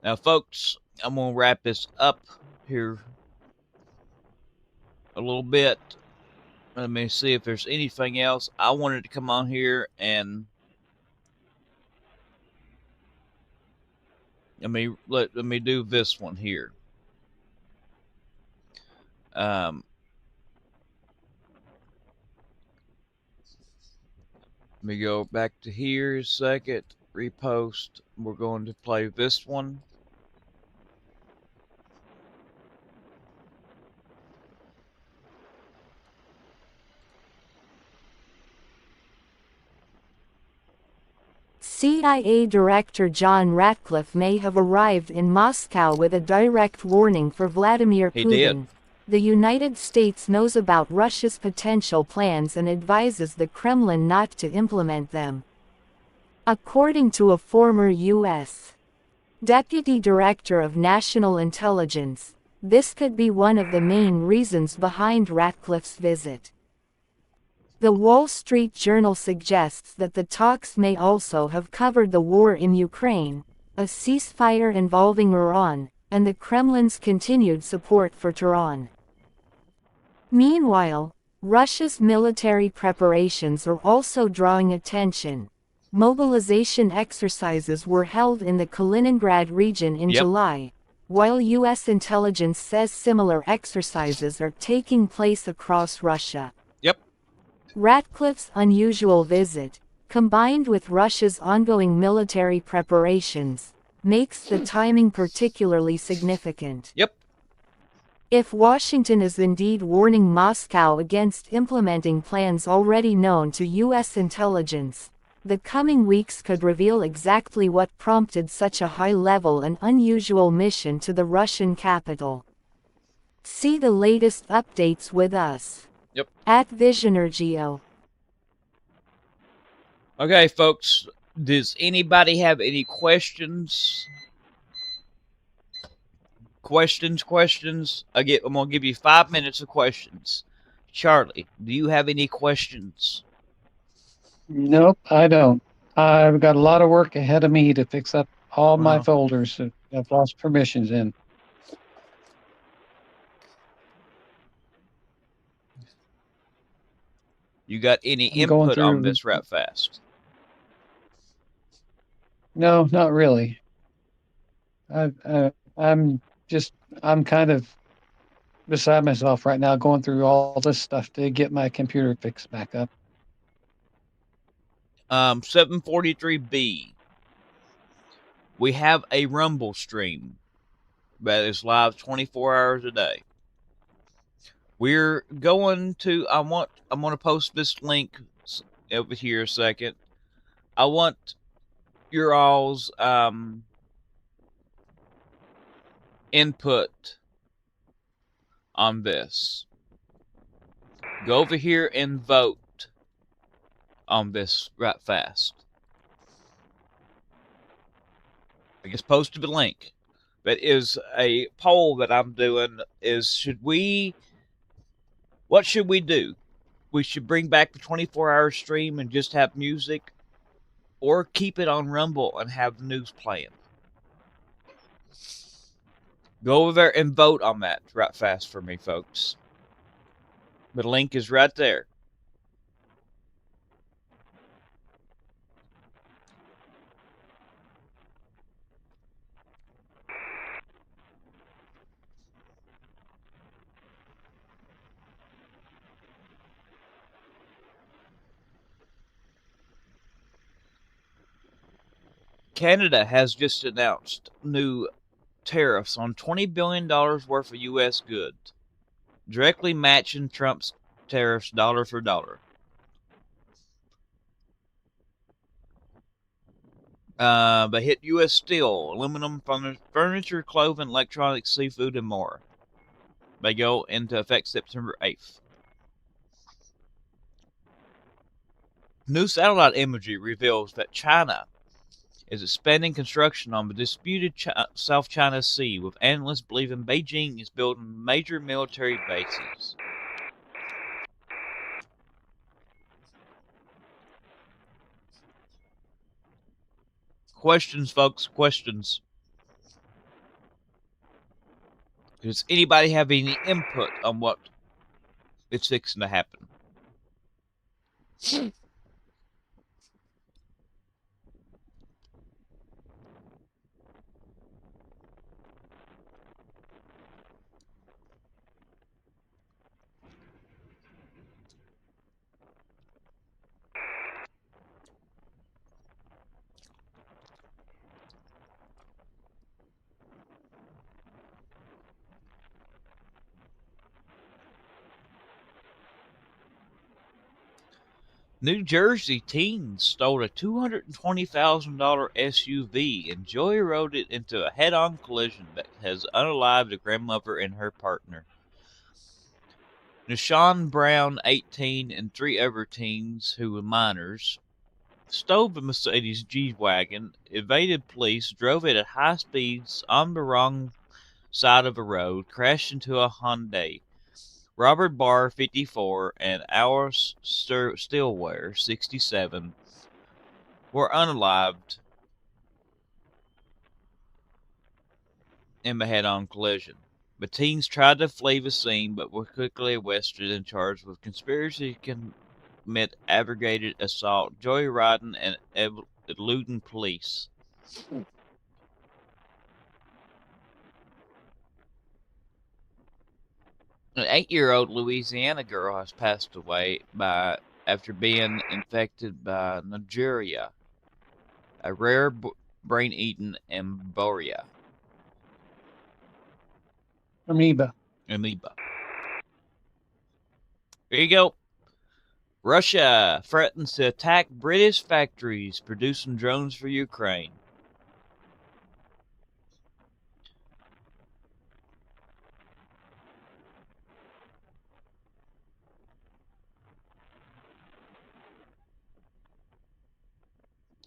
Now, folks, I'm going to wrap this up here a little bit. Let me see if there's anything else. I wanted to come on here and let me do this one here. Let me go back to here a second. Repost. We're going to play this one. CIA Director John Ratcliffe may have arrived in Moscow with a direct warning for Vladimir He Putin. did. The United States knows about Russia's potential plans and advises the Kremlin not to implement them. According to a former U.S. Deputy Director of National Intelligence, this could be one of the main reasons behind Ratcliffe's visit. The Wall Street Journal suggests that the talks may also have covered the war in Ukraine, a ceasefire involving Iran, and the Kremlin's continued support for Tehran. Meanwhile, Russia's military preparations are also drawing attention. Mobilization exercises were held in the Kaliningrad region in Yep. July, while U.S. intelligence says similar exercises are taking place across Russia. Yep. Ratcliffe's unusual visit, combined with Russia's ongoing military preparations, makes the timing particularly significant. Yep. If Washington is indeed warning Moscow against implementing plans already known to U.S. intelligence, the coming weeks could reveal exactly what prompted such a high-level and unusual mission to the Russian capital. See the latest updates with us. Yep. At Visionergeo. Okay, folks. Does anybody have any questions? Questions. I'm gonna give you 5 minutes of questions. Charlie, do you have any questions? Nope, I don't. I've got a lot of work ahead of me to fix up all my Well, folders that I've lost permissions in. you got any I'm going input on through. this right fast? No, not really. I'm just, I'm kind of beside myself right now going through all this stuff to get my computer fixed back up. 743B. We have a Rumble stream that is live 24 hours a day. We're going to. I'm going to post this link over here a second. I want your all's input on this. Go over here and vote on this right fast. I just posted a link. That is a poll that I'm doing. What should we do? We should bring back the 24-hour stream and just have music, or keep it on Rumble and have news playing. Go over there and vote on that right fast for me, folks. The link is right there. Canada has just announced new tariffs on $20 billion worth of U.S. goods, directly matching Trump's tariffs dollar for dollar. They hit U.S. steel, aluminum, furniture, clothing, electronics, seafood, and more. They go into effect September 8th. New satellite imagery reveals that China is expanding construction on the disputed South China Sea, with analysts believing Beijing is building major military bases. Questions, folks, questions. Does anybody have any input on what is fixing to happen? New Jersey teens stole a $220,000 SUV and joyroded it into a head-on collision that has unalived a grandmother and her partner. Nishan Brown, 18, and 3 other teens who were minors stole the Mercedes G-Wagon, evaded police, drove it at high speeds on the wrong side of the road, crashed into a Hyundai. Robert Barr, 54, and Alice Stillware, 67, were unalived in the head-on collision. The teens tried to flee the scene, but were quickly arrested and charged with conspiracy to commit aggravated assault, joyriding, and eluding police. An 8-year-old Louisiana girl has passed away after being infected by Nigeria, a rare brain-eating amoeba. Amoeba. There you go. Russia threatens to attack British factories producing drones for Ukraine.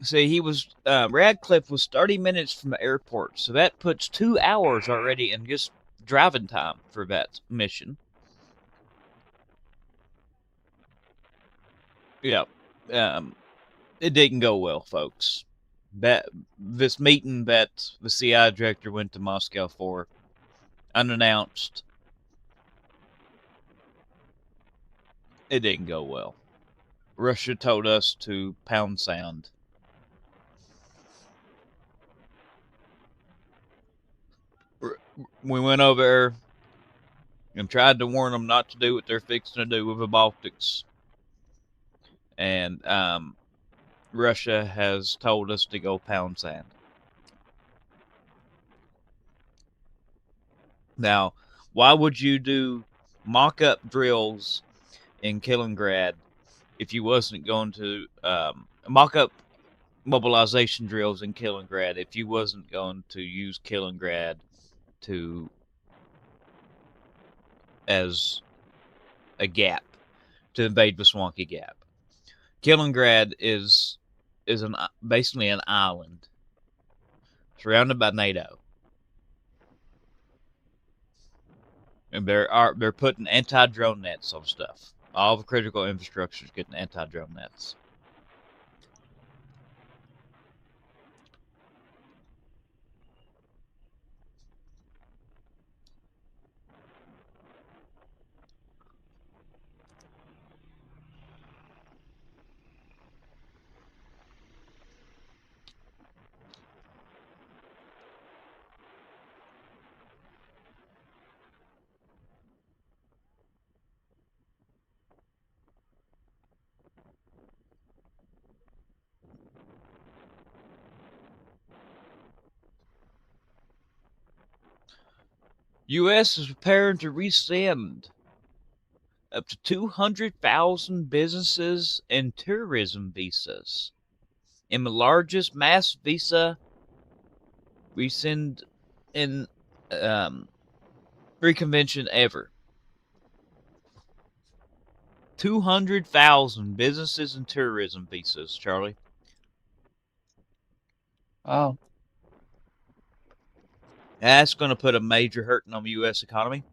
See, Radcliffe was 30 minutes from the airport, so that puts 2 hours already in just driving time for that mission. Yeah, it didn't go well, folks. This meeting that the CI director went to Moscow for, unannounced, it didn't go well. Russia told us to pound sand. We went over there and tried to warn them not to do what they're fixing to do with the Baltics. And Russia has told us to go pound sand. Now, why would you do mock-up drills in Kaliningrad if you wasn't going to mock-up mobilization drills in Kaliningrad if you wasn't going to use Kaliningrad as a gap to invade the Swampy Gap? Kaliningrad is basically an island surrounded by NATO, and they're putting anti-drone nets on stuff. All the critical infrastructure is getting anti-drone nets. U.S. is preparing to rescind up to 200,000 businesses and tourism visas in the largest mass visa rescind in reconvention ever. 200,000 businesses and tourism visas, Charlie. Wow. That's going to put a major hurting on the U.S. economy.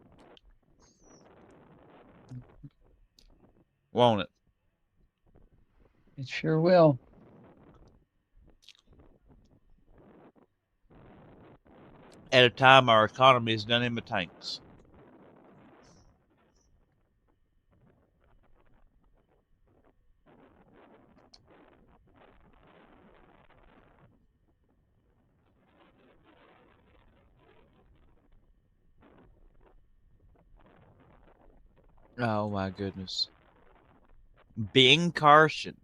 Won't it? It sure will. At a time our economy is done in the tanks. Oh my goodness. Ben Carson.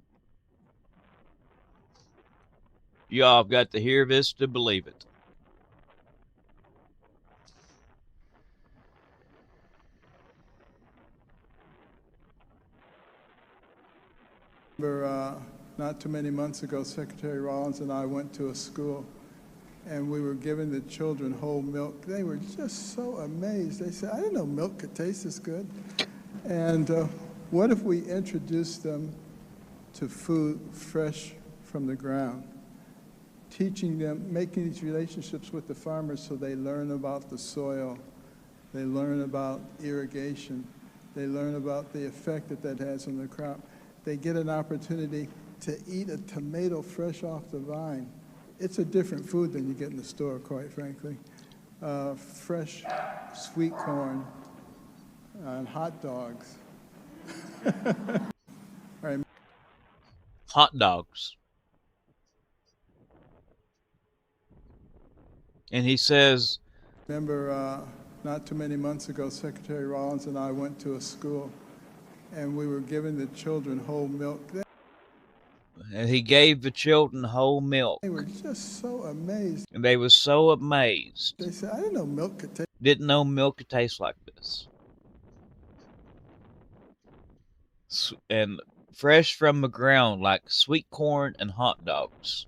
Y'all have got to hear this to believe it. Not too many months ago, Secretary Rollins and I went to a school, and we were giving the children whole milk. They were just so amazed. They said, I didn't know milk could taste this good. And what if we introduced them to food fresh from the ground, teaching them, making these relationships with the farmers so they learn about the soil, they learn about irrigation, they learn about the effect that has on the crop. They get an opportunity to eat a tomato fresh off the vine. It's a different food than you get in the store, quite frankly. Fresh sweet corn and hot dogs. Right. Hot dogs. And he says, Remember Not too many months ago, Secretary Rollins and I went to a school, and we were giving the children whole milk. And he gave the children whole milk. They were just so amazed. And they were so amazed. They said, I didn't know milk could taste. Didn't know milk could taste like this. And fresh from the ground like sweet corn and hot dogs.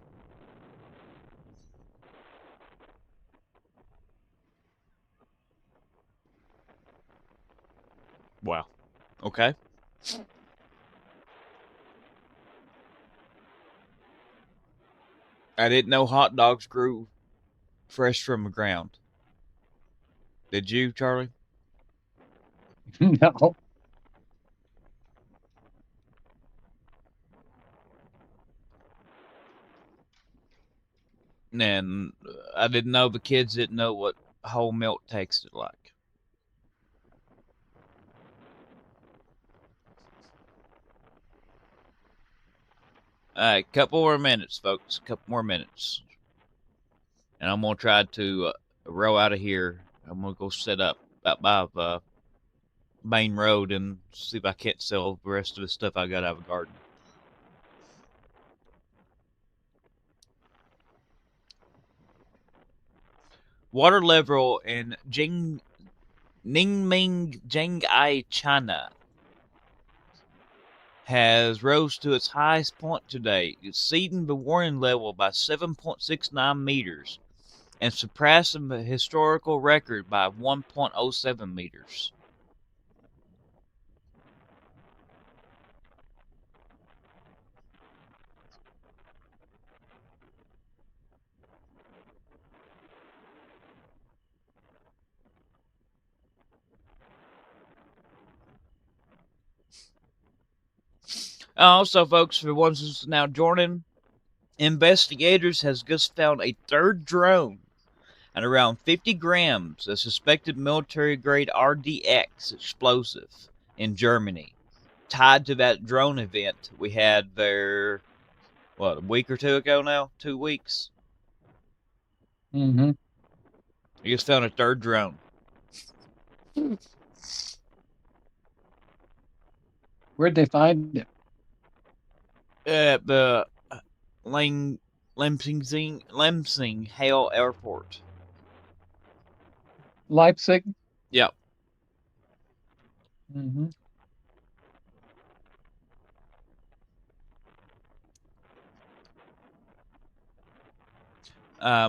Wow. Okay. I didn't know hot dogs grew fresh from the ground. Did you, Charlie? No. And I didn't know the kids didn't know what whole milk tasted like. All right, couple more minutes, folks. Couple more minutes. And I'm going to try to row out of here. I'm going to go set up out by the main road and see if I can't sell the rest of the stuff I got out of the garden. Water level in Ningming, Zhenghai, China has rose to its highest point today, exceeding the warning level by 7.69 meters and surpassing the historical record by 1.07 meters. Also, folks, for the ones who's now joining, investigators has just found a third drone and around 50 grams of suspected military-grade RDX explosive in Germany, tied to that drone event we had there, what, a week or two ago now? 2 weeks? Mm-hmm. We just found a third drone. Where'd they find it? At the Lemsing Hale Airport. Leipzig? Yep. Mm-hmm.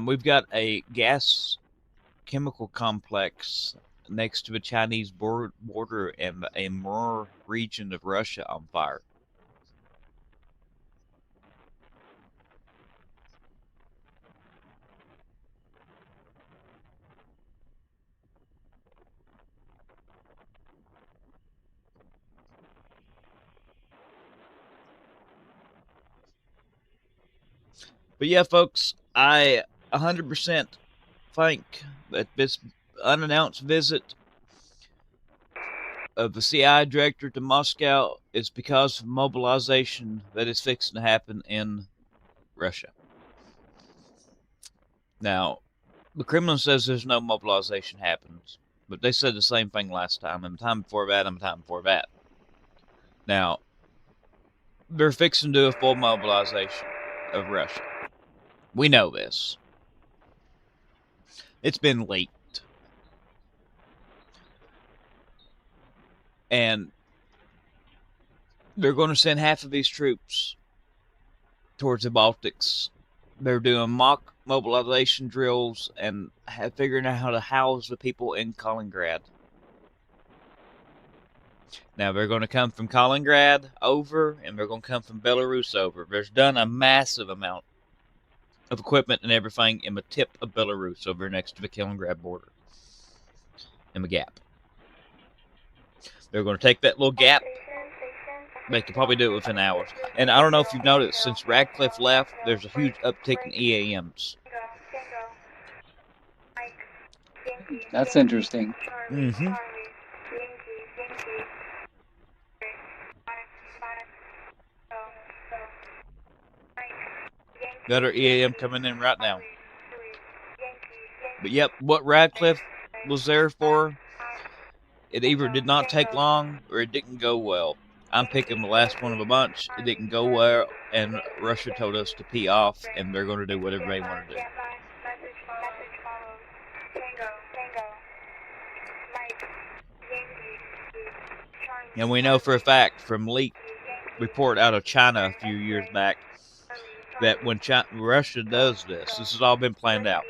We've got a gas chemical complex next to the Chinese border and a Amur region of Russia on fire. But yeah, folks, I 100% think that this unannounced visit of the CIA director to Moscow is because of mobilization that is fixing to happen in Russia. Now, the Kremlin says there's no mobilization happens, but they said the same thing last time, and the time before that, and the time before that. Now, they're fixing to do a full mobilization of Russia. We know this. It's been leaked. And they're going to send half of these troops towards the Baltics. They're doing mock mobilization drills and figuring out how to house the people in Kaliningrad. Now, they're going to come from Kaliningrad over, and they're going to come from Belarus over. There's done a massive amount of equipment and everything in the tip of Belarus over next to the Kaliningrad border. In the gap. They're going to take that little gap. They could probably do it within hours. And I don't know if you've noticed, since Radcliffe left, there's a huge uptick in EAMs. That's interesting. Mm-hmm. Got our EAM coming in right now. But yep, what Radcliffe was there for her, it either did not take long or it didn't go well. I'm picking the last one of a bunch. It didn't go well, and Russia told us to pee off, and they're going to do whatever they want to do. Message follows. Tango. Mike. Yankee. Charlie. And we know for a fact from leak report out of China a few years back that when Russia does this has all been planned out.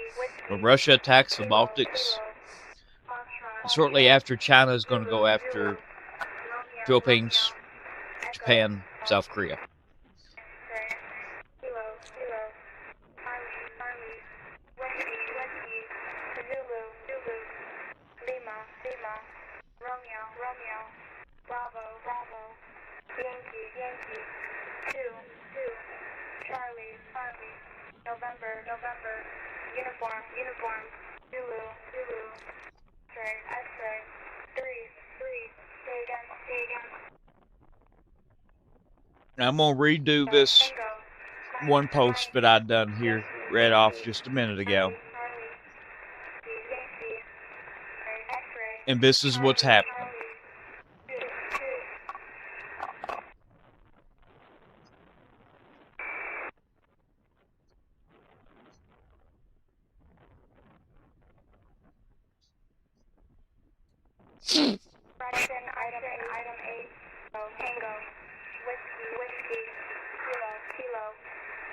When Russia attacks the Baltics, shortly after, China is going to go after Philippines, Japan, South Korea. Bravo. Yankee. Two. Charlie. November. Uniform. Zulu. X-ray. Three. Say again. I'm going to redo this one post that I'd done here, read off just a minute ago. And this is what's happening. Fraction, item 8, Tango, whiskey, kilo,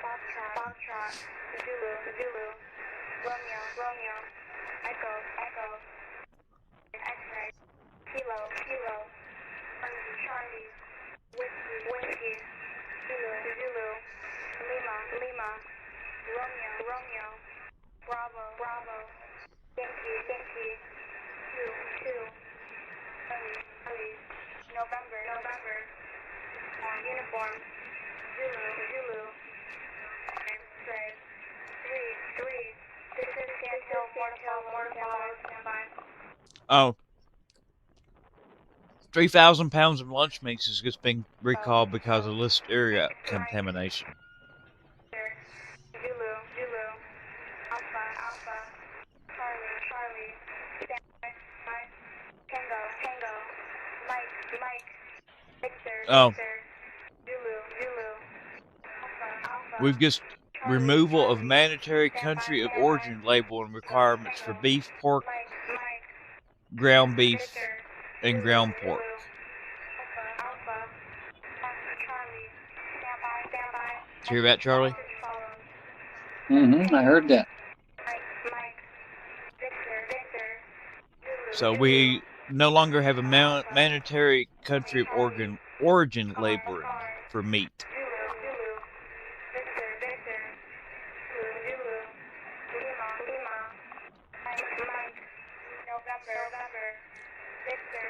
foxtrot, Zulu, Romeo, echo, X-ray, kilo, Charlie, whiskey, Zulu, Lima, Romeo, Bravo, Yankee, two. November, uniform, Zulu, X-ray, three, this is Sandhill, mortal, standby. Oh, 3,000 pounds of lunch meat is just being recalled because of listeria contamination. Zulu, Alpha, Charlie, standby, Tango, Mike, Victor, Oh. Zulu, Alpha, We've just removal of mandatory country of origin label and requirements for beef, pork, Mike, ground beef, Victor, and ground pork. Alpha, Charlie, standby, Did you hear that, Charlie? I heard that. Mike, Victor, So we no longer have a mandatory country of origin labeling for meat. Zulu, Victor, Zulu, Lima, Mike, November, Victor,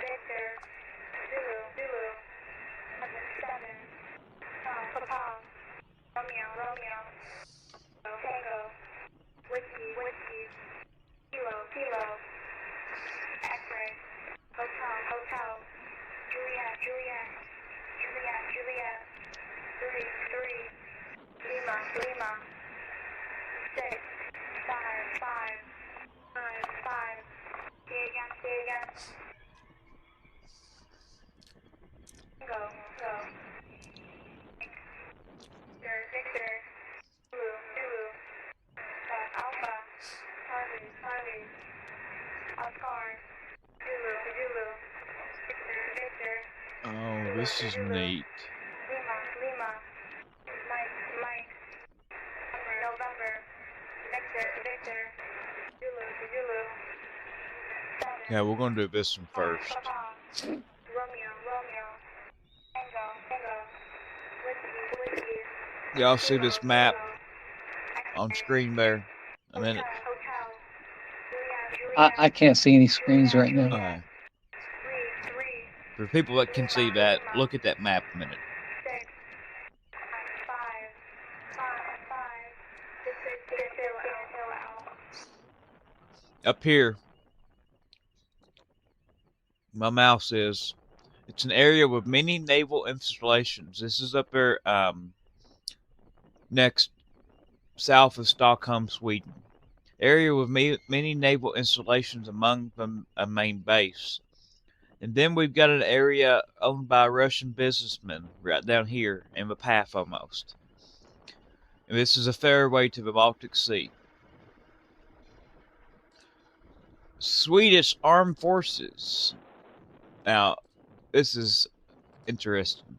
Zulu, 7, Papa, Romeo, Tango, whiskey, kilo, X-ray, hotel, Juliet, 3, Lima, 6, 5, say again, go, Victor, Zulu, Alpha, Charlie, Oscar, Zulu, Victor, Oh, this is neat. Lima, Mike, November, Victor, Zulu, 7, Yeah, we're going to do this one first. Papa, Romeo, Tango, whiskey, Y'all see this map on screen there? A minute. Hotel, I can't see any screens right now. Okay. 3, For people that can see that, look at that map a minute. 6, 5, this is Sandhill. Up here, my mouse is. It's an area with many naval installations. This is up there, next south of Stockholm, Sweden. area with many naval installations, among them a main base. And then we've got an area owned by Russian businessmen right down here in the path almost. And this is a fairway to the Baltic Sea. Swedish Armed Forces. Now, this is interesting.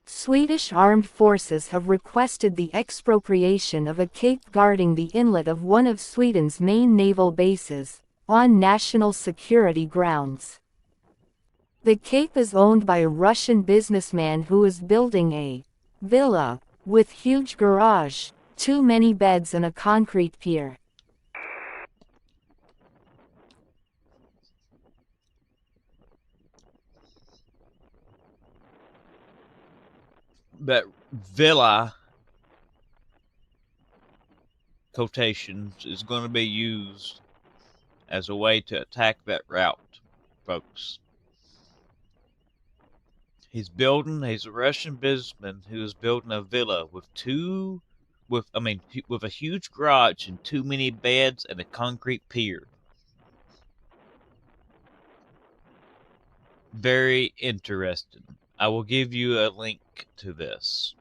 Swedish armed forces have requested the expropriation of a cape guarding the inlet of one of Sweden's main naval bases, on national security grounds. The cape is owned by a Russian businessman who is building a villa with huge garage, too many beds and a concrete pier. That villa, quotations, is going to be used as a way to attack that route, folks. He's a Russian businessman who is building a villa with a huge garage and too many beds and a concrete pier. Very interesting. I will give you a link to this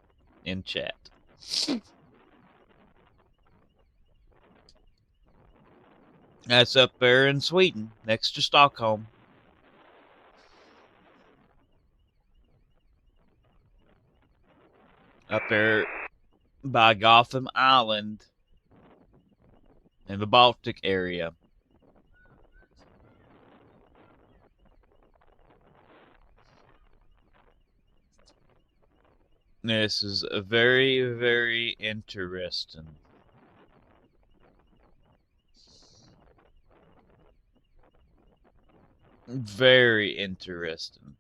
in chat. That's up there in Sweden, next to Stockholm. Up there by Gotham Island in the Baltic area. This is a very, very interesting. Very interesting.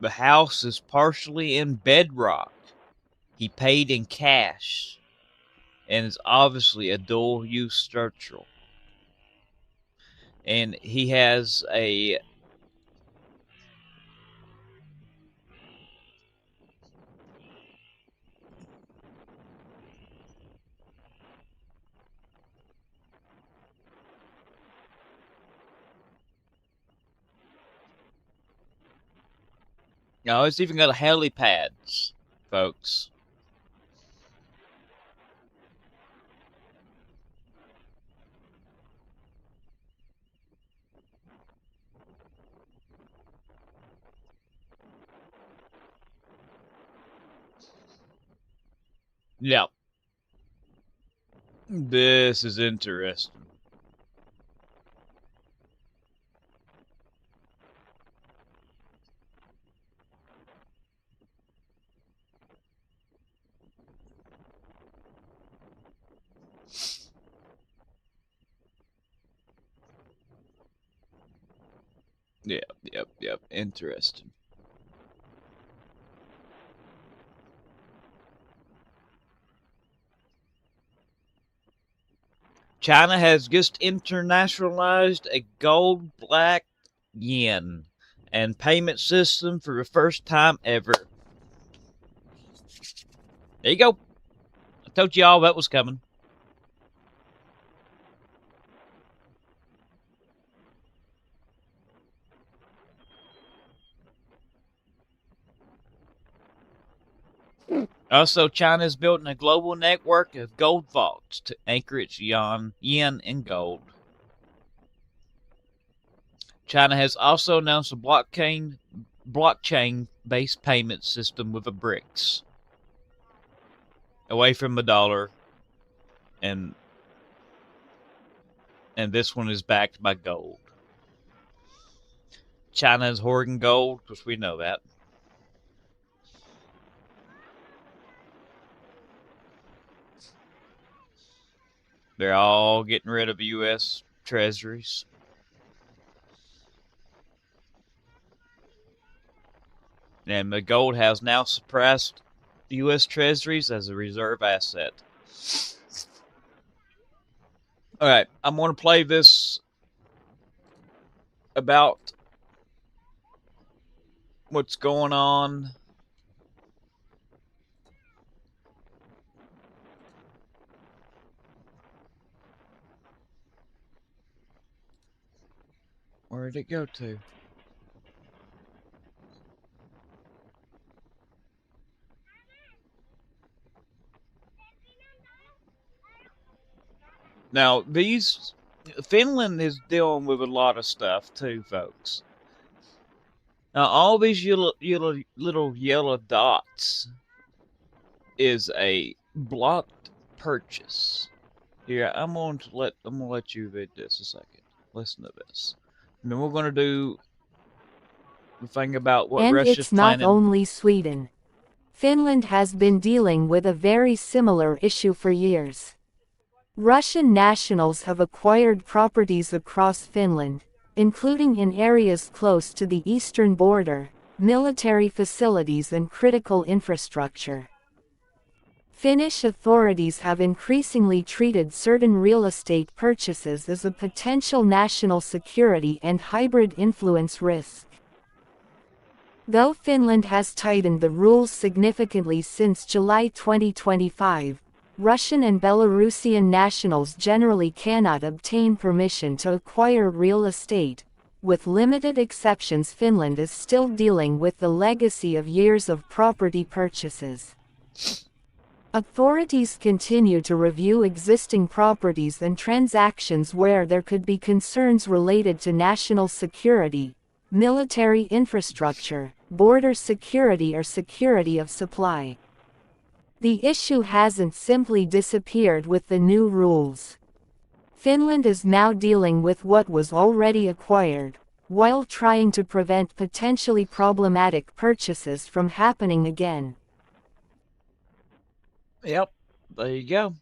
The house is partially in bedrock. He paid in cash and is obviously a dual use structure. And he has a no, it's even got a helipads, folks. Yeah. This is interesting. Yep. Interesting. China has just internationalized a gold black yen and payment system for the first time ever. There you go. I told you all that was coming. Also, China is building a global network of gold vaults to anchor its yen in gold. China has also announced a blockchain-based payment system with the BRICS, away from the dollar, and this one is backed by gold. China is hoarding gold, because we know that. They're all getting rid of U.S. treasuries. And the gold has now suppressed U.S. treasuries as a reserve asset. All right, I'm going to play this about what's going on. Where did it go to? Now, Finland is dealing with a lot of stuff too, folks. Now, all these little yellow dots is a blocked purchase. Here, I'm gonna let you read this a second. Listen to this. And then we're gonna do the thing about what And Russia's it's not planning. only Sweden. Finland has been dealing with a very similar issue for years. Russian nationals have acquired properties across Finland, including in areas close to the eastern border, military facilities and critical infrastructure. Finnish authorities have increasingly treated certain real estate purchases as a potential national security and hybrid influence risk. Though Finland has tightened the rules significantly since July 2025, Russian and Belarusian nationals generally cannot obtain permission to acquire real estate. With limited exceptions, Finland is still dealing with the legacy of years of property purchases. Authorities continue to review existing properties and transactions where there could be concerns related to national security, military infrastructure, border security or security of supply. The issue hasn't simply disappeared with the new rules. Finland is now dealing with what was already acquired, while trying to prevent potentially problematic purchases from happening again. Yep, there you go.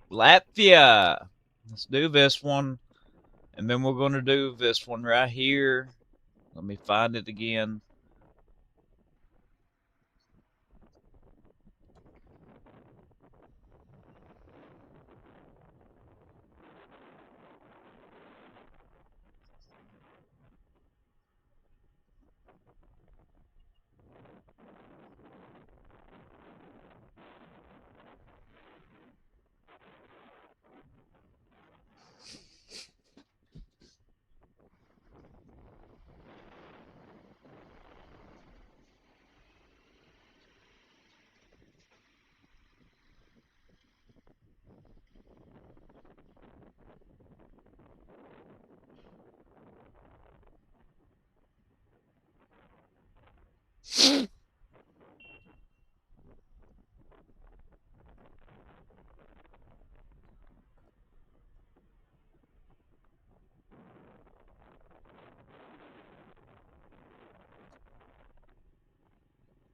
Latvia. Let's do this one. And then we're going to do this one right here. Let me find it again.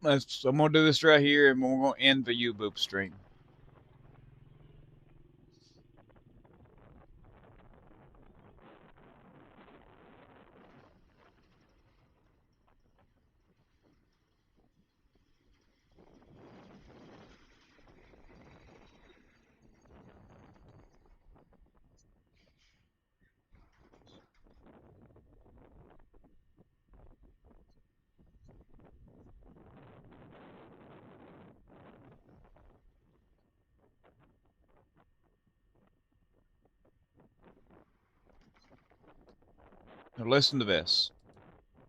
I'm going to do this right here, and we're going to end the U-Boop stream. Now listen to this.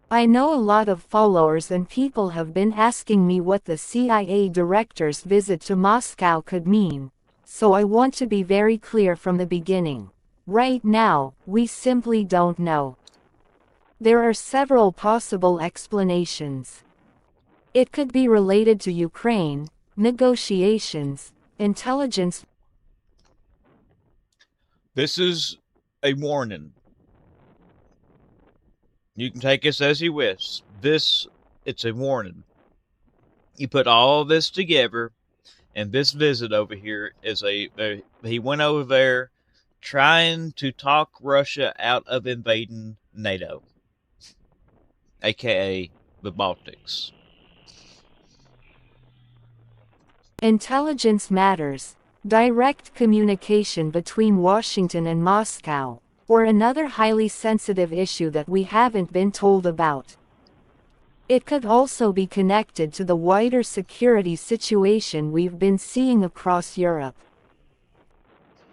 I know a lot of followers and people have been asking me what the CIA director's visit to Moscow could mean, so I want to be very clear from the beginning. Right now, we simply don't know. There are several possible explanations. It could be related to Ukraine, negotiations, intelligence. This is a warning. You can take this as you wish. It's a warning. You put all this together, and this visit over here is he went over there trying to talk Russia out of invading NATO, aka the Baltics. Intelligence matters, direct communication between Washington and Moscow, or another highly sensitive issue that we haven't been told about. It could also be connected to the wider security situation we've been seeing across Europe.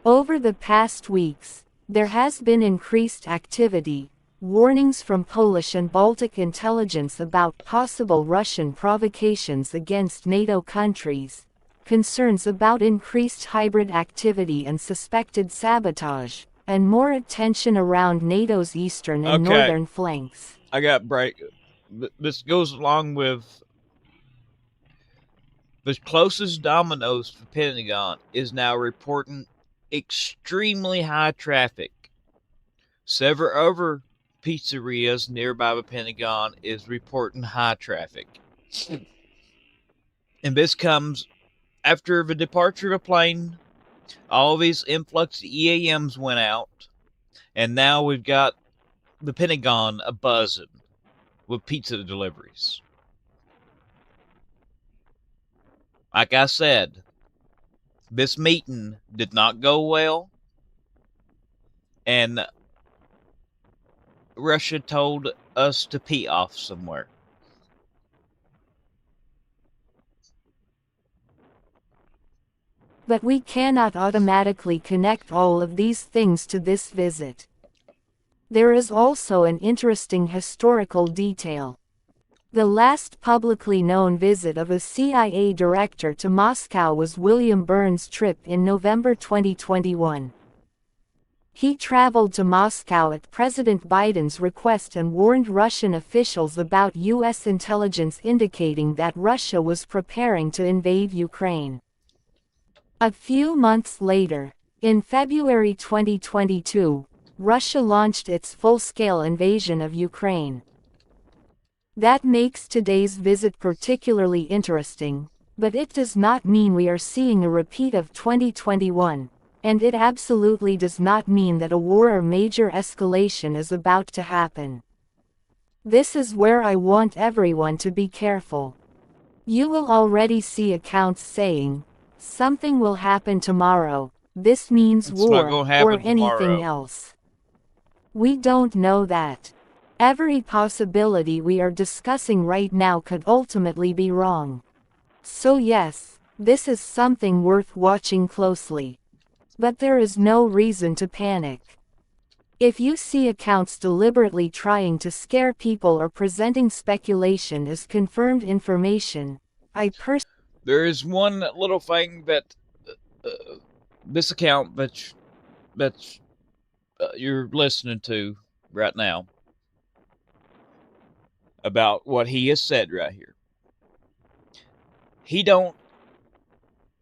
Over the past weeks, there has been increased activity, warnings from Polish and Baltic intelligence about possible Russian provocations against NATO countries, concerns about increased hybrid activity and suspected sabotage, and more attention around NATO's eastern and northern flanks. I got break. This goes along with the closest dominoes for Pentagon is now reporting extremely high traffic. Several other pizzerias nearby the Pentagon is reporting high traffic. And this comes after the departure of a plane. All these influx EAMs went out, and now we've got the Pentagon a-buzzing with pizza deliveries. Like I said, this meeting did not go well, and Russia told us to pee off somewhere. But we cannot automatically connect all of these things to this visit. There is also an interesting historical detail. The last publicly known visit of a CIA director to Moscow was William Burns' trip in November 2021. He traveled to Moscow at President Biden's request and warned Russian officials about U.S. intelligence indicating that Russia was preparing to invade Ukraine. A few months later, in February 2022, Russia launched its full-scale invasion of Ukraine. That makes today's visit particularly interesting, but it does not mean we are seeing a repeat of 2021, and it absolutely does not mean that a war or major escalation is about to happen. This is where I want everyone to be careful. You will already see accounts saying, "Something will happen tomorrow," this means It's war, not gonna happen or anything tomorrow. else. We don't know that. Every possibility we are discussing right now could ultimately be wrong. So yes, this is something worth watching closely. But there is no reason to panic. If you see accounts deliberately trying to scare people or presenting speculation as confirmed information, There is one little thing that this account that you're listening to right now about what he has said right here. He don't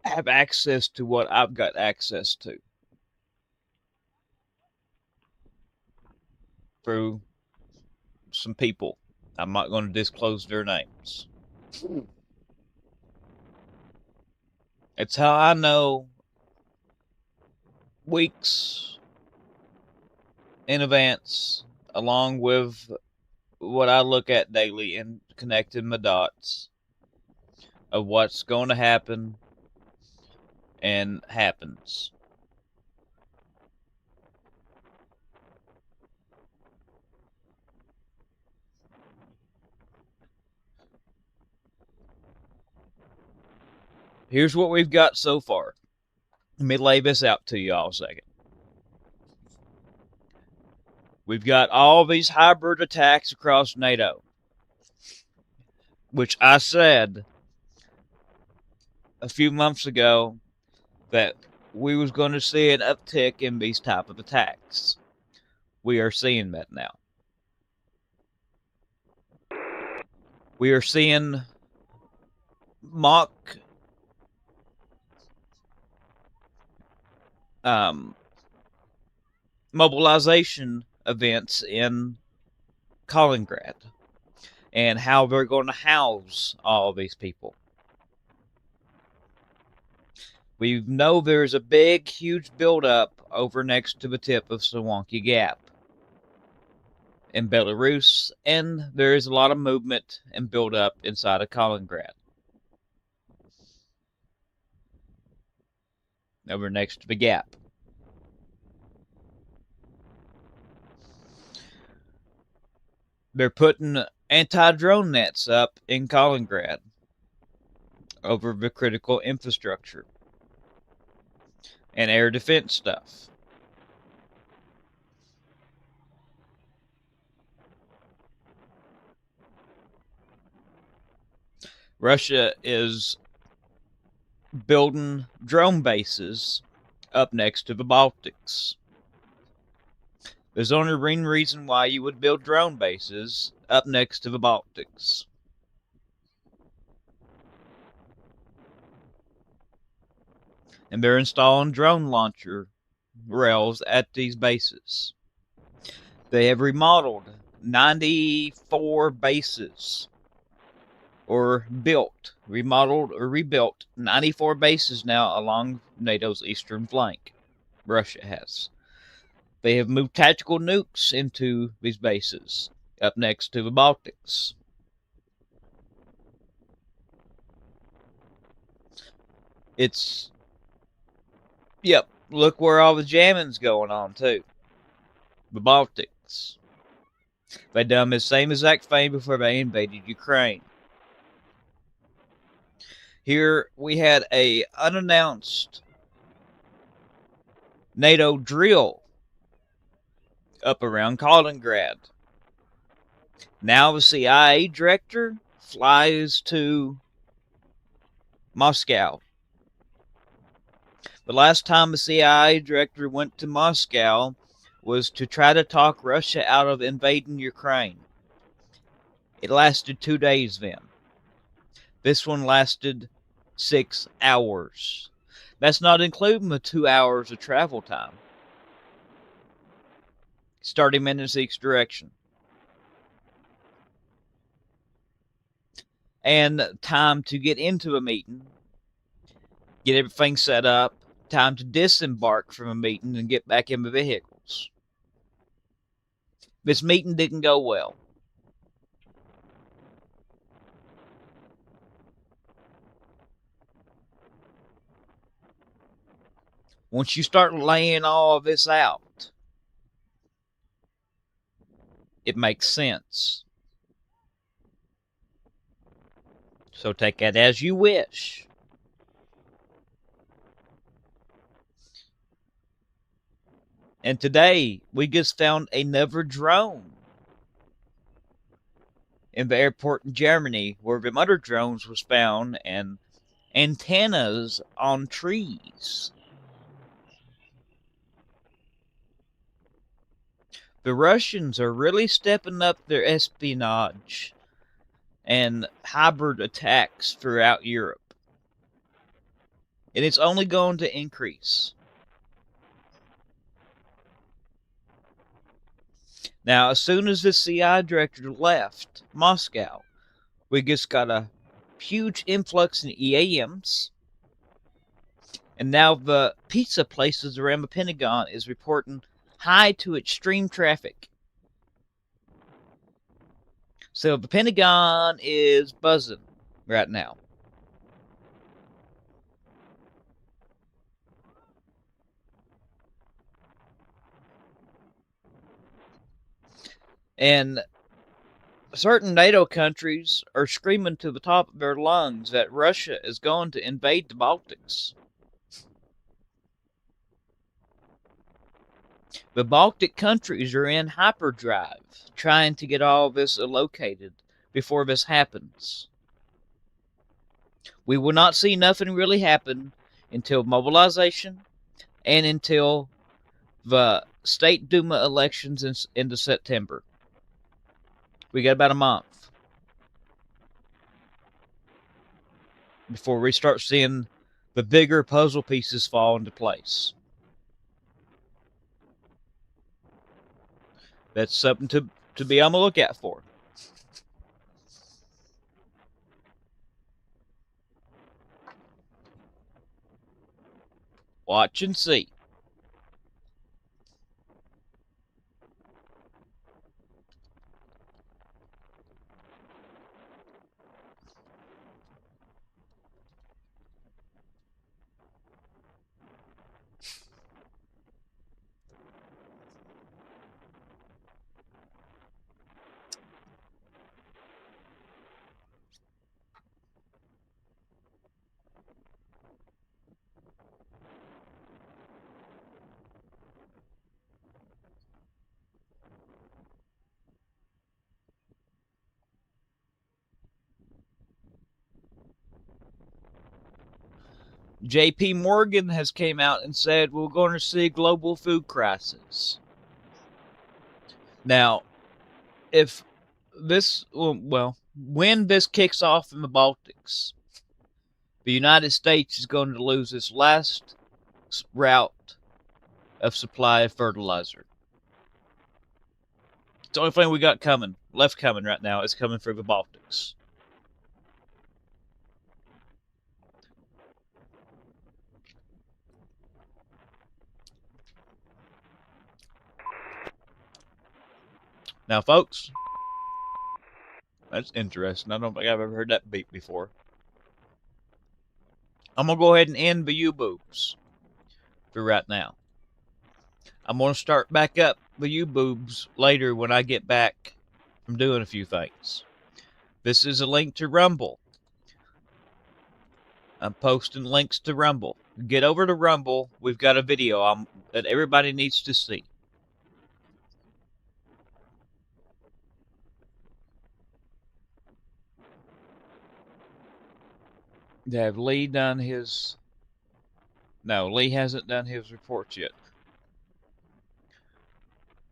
have access to what I've got access to through some people. I'm not going to disclose their names. It's how I know weeks in advance, along with what I look at daily and connecting my dots of what's going to happen and happens. Here's what we've got so far. Let me lay this out to you all a second. We've got all these hybrid attacks across NATO, which I said a few months ago that we was going to see an uptick in these type of attacks. We are seeing that now. We are seeing mock mobilization events in Kaliningrad and how they're going to house all these people. We know there's a big, huge buildup over next to the tip of Swanky Gap in Belarus, and there is a lot of movement and buildup inside of Kaliningrad. over next to the Gap. They're putting anti-drone nets up in Kaliningrad over the critical infrastructure and air defense stuff. Russia is building drone bases up next to the Baltics. There's only one reason why you would build drone bases up next to the Baltics. And they're installing drone launcher rails at these bases. They have remodeled 94 bases, or remodeled or rebuilt 94 bases now along NATO's eastern flank. Russia has. They have moved tactical nukes into these bases up next to the Baltics. Yep, look where all the jamming's going on, too. The Baltics. They done the same exact thing before they invaded Ukraine. Here we had a unannounced NATO drill up around Kaliningrad. Now the CIA director flies to Moscow. The last time the CIA director went to Moscow was to try to talk Russia out of invading Ukraine. It lasted 2 days then. This one lasted 6 hours. That's not including the 2 hours of travel time. Starting minutes each direction. And time to get into a meeting, get everything set up, time to disembark from a meeting and get back in the vehicles. This meeting didn't go well. Once you start laying all of this out, it makes sense. So take that as you wish. And today, we just found another drone in the airport in Germany where the other drones was found and antennas on trees. The Russians are really stepping up their espionage and hybrid attacks throughout Europe. And it's only going to increase. Now, as soon as the CIA director left Moscow, we just got a huge influx in EAMs. And now the pizza places around the Pentagon is reporting high to extreme traffic. So the Pentagon is buzzing right now. And certain NATO countries are screaming to the top of their lungs that Russia is going to invade the Baltics. The Baltic countries are in hyperdrive, trying to get all this located before this happens. We will not see nothing really happen until mobilization and until the State Duma elections into September. We got about a month before we start seeing the bigger puzzle pieces fall into place. That's something to be on the lookout for. Watch and see. J.P. Morgan has came out and said we're going to see a global food crisis. Now, if this, well, when this kicks off in the Baltics, the United States is going to lose its last route of supply of fertilizer. It's the only thing we got left coming right now is coming through the Baltics. Now, folks, that's interesting. I don't think I've ever heard that beep before. I'm going to go ahead and end the U-boobs for right now. I'm going to start back up the U-boobs later when I get back from doing a few things. This is a link to Rumble. I'm posting links to Rumble. Get over to Rumble. We've got a video that everybody needs to see. Have Lee done his... No, Lee hasn't done his reports yet.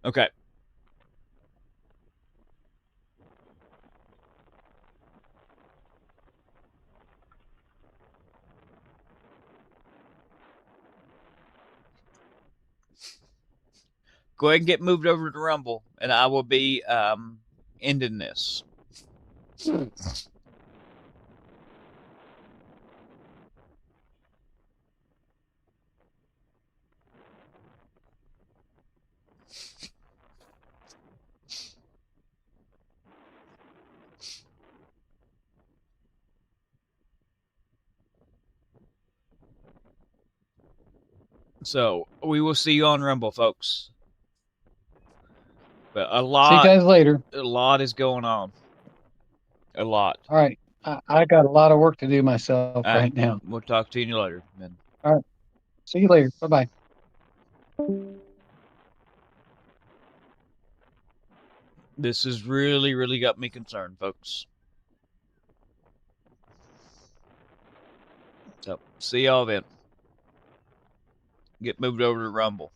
Okay. Go ahead and get moved over to Rumble, and I will be ending this. So we will see you on Rumble, folks. But See you guys later. A lot is going on. A lot. All right. I got a lot of work to do myself right now. We'll talk to you later, then. All right. See you later. Bye-bye. This has really, really got me concerned, folks. So, see y'all then. Get moved over to Rumble.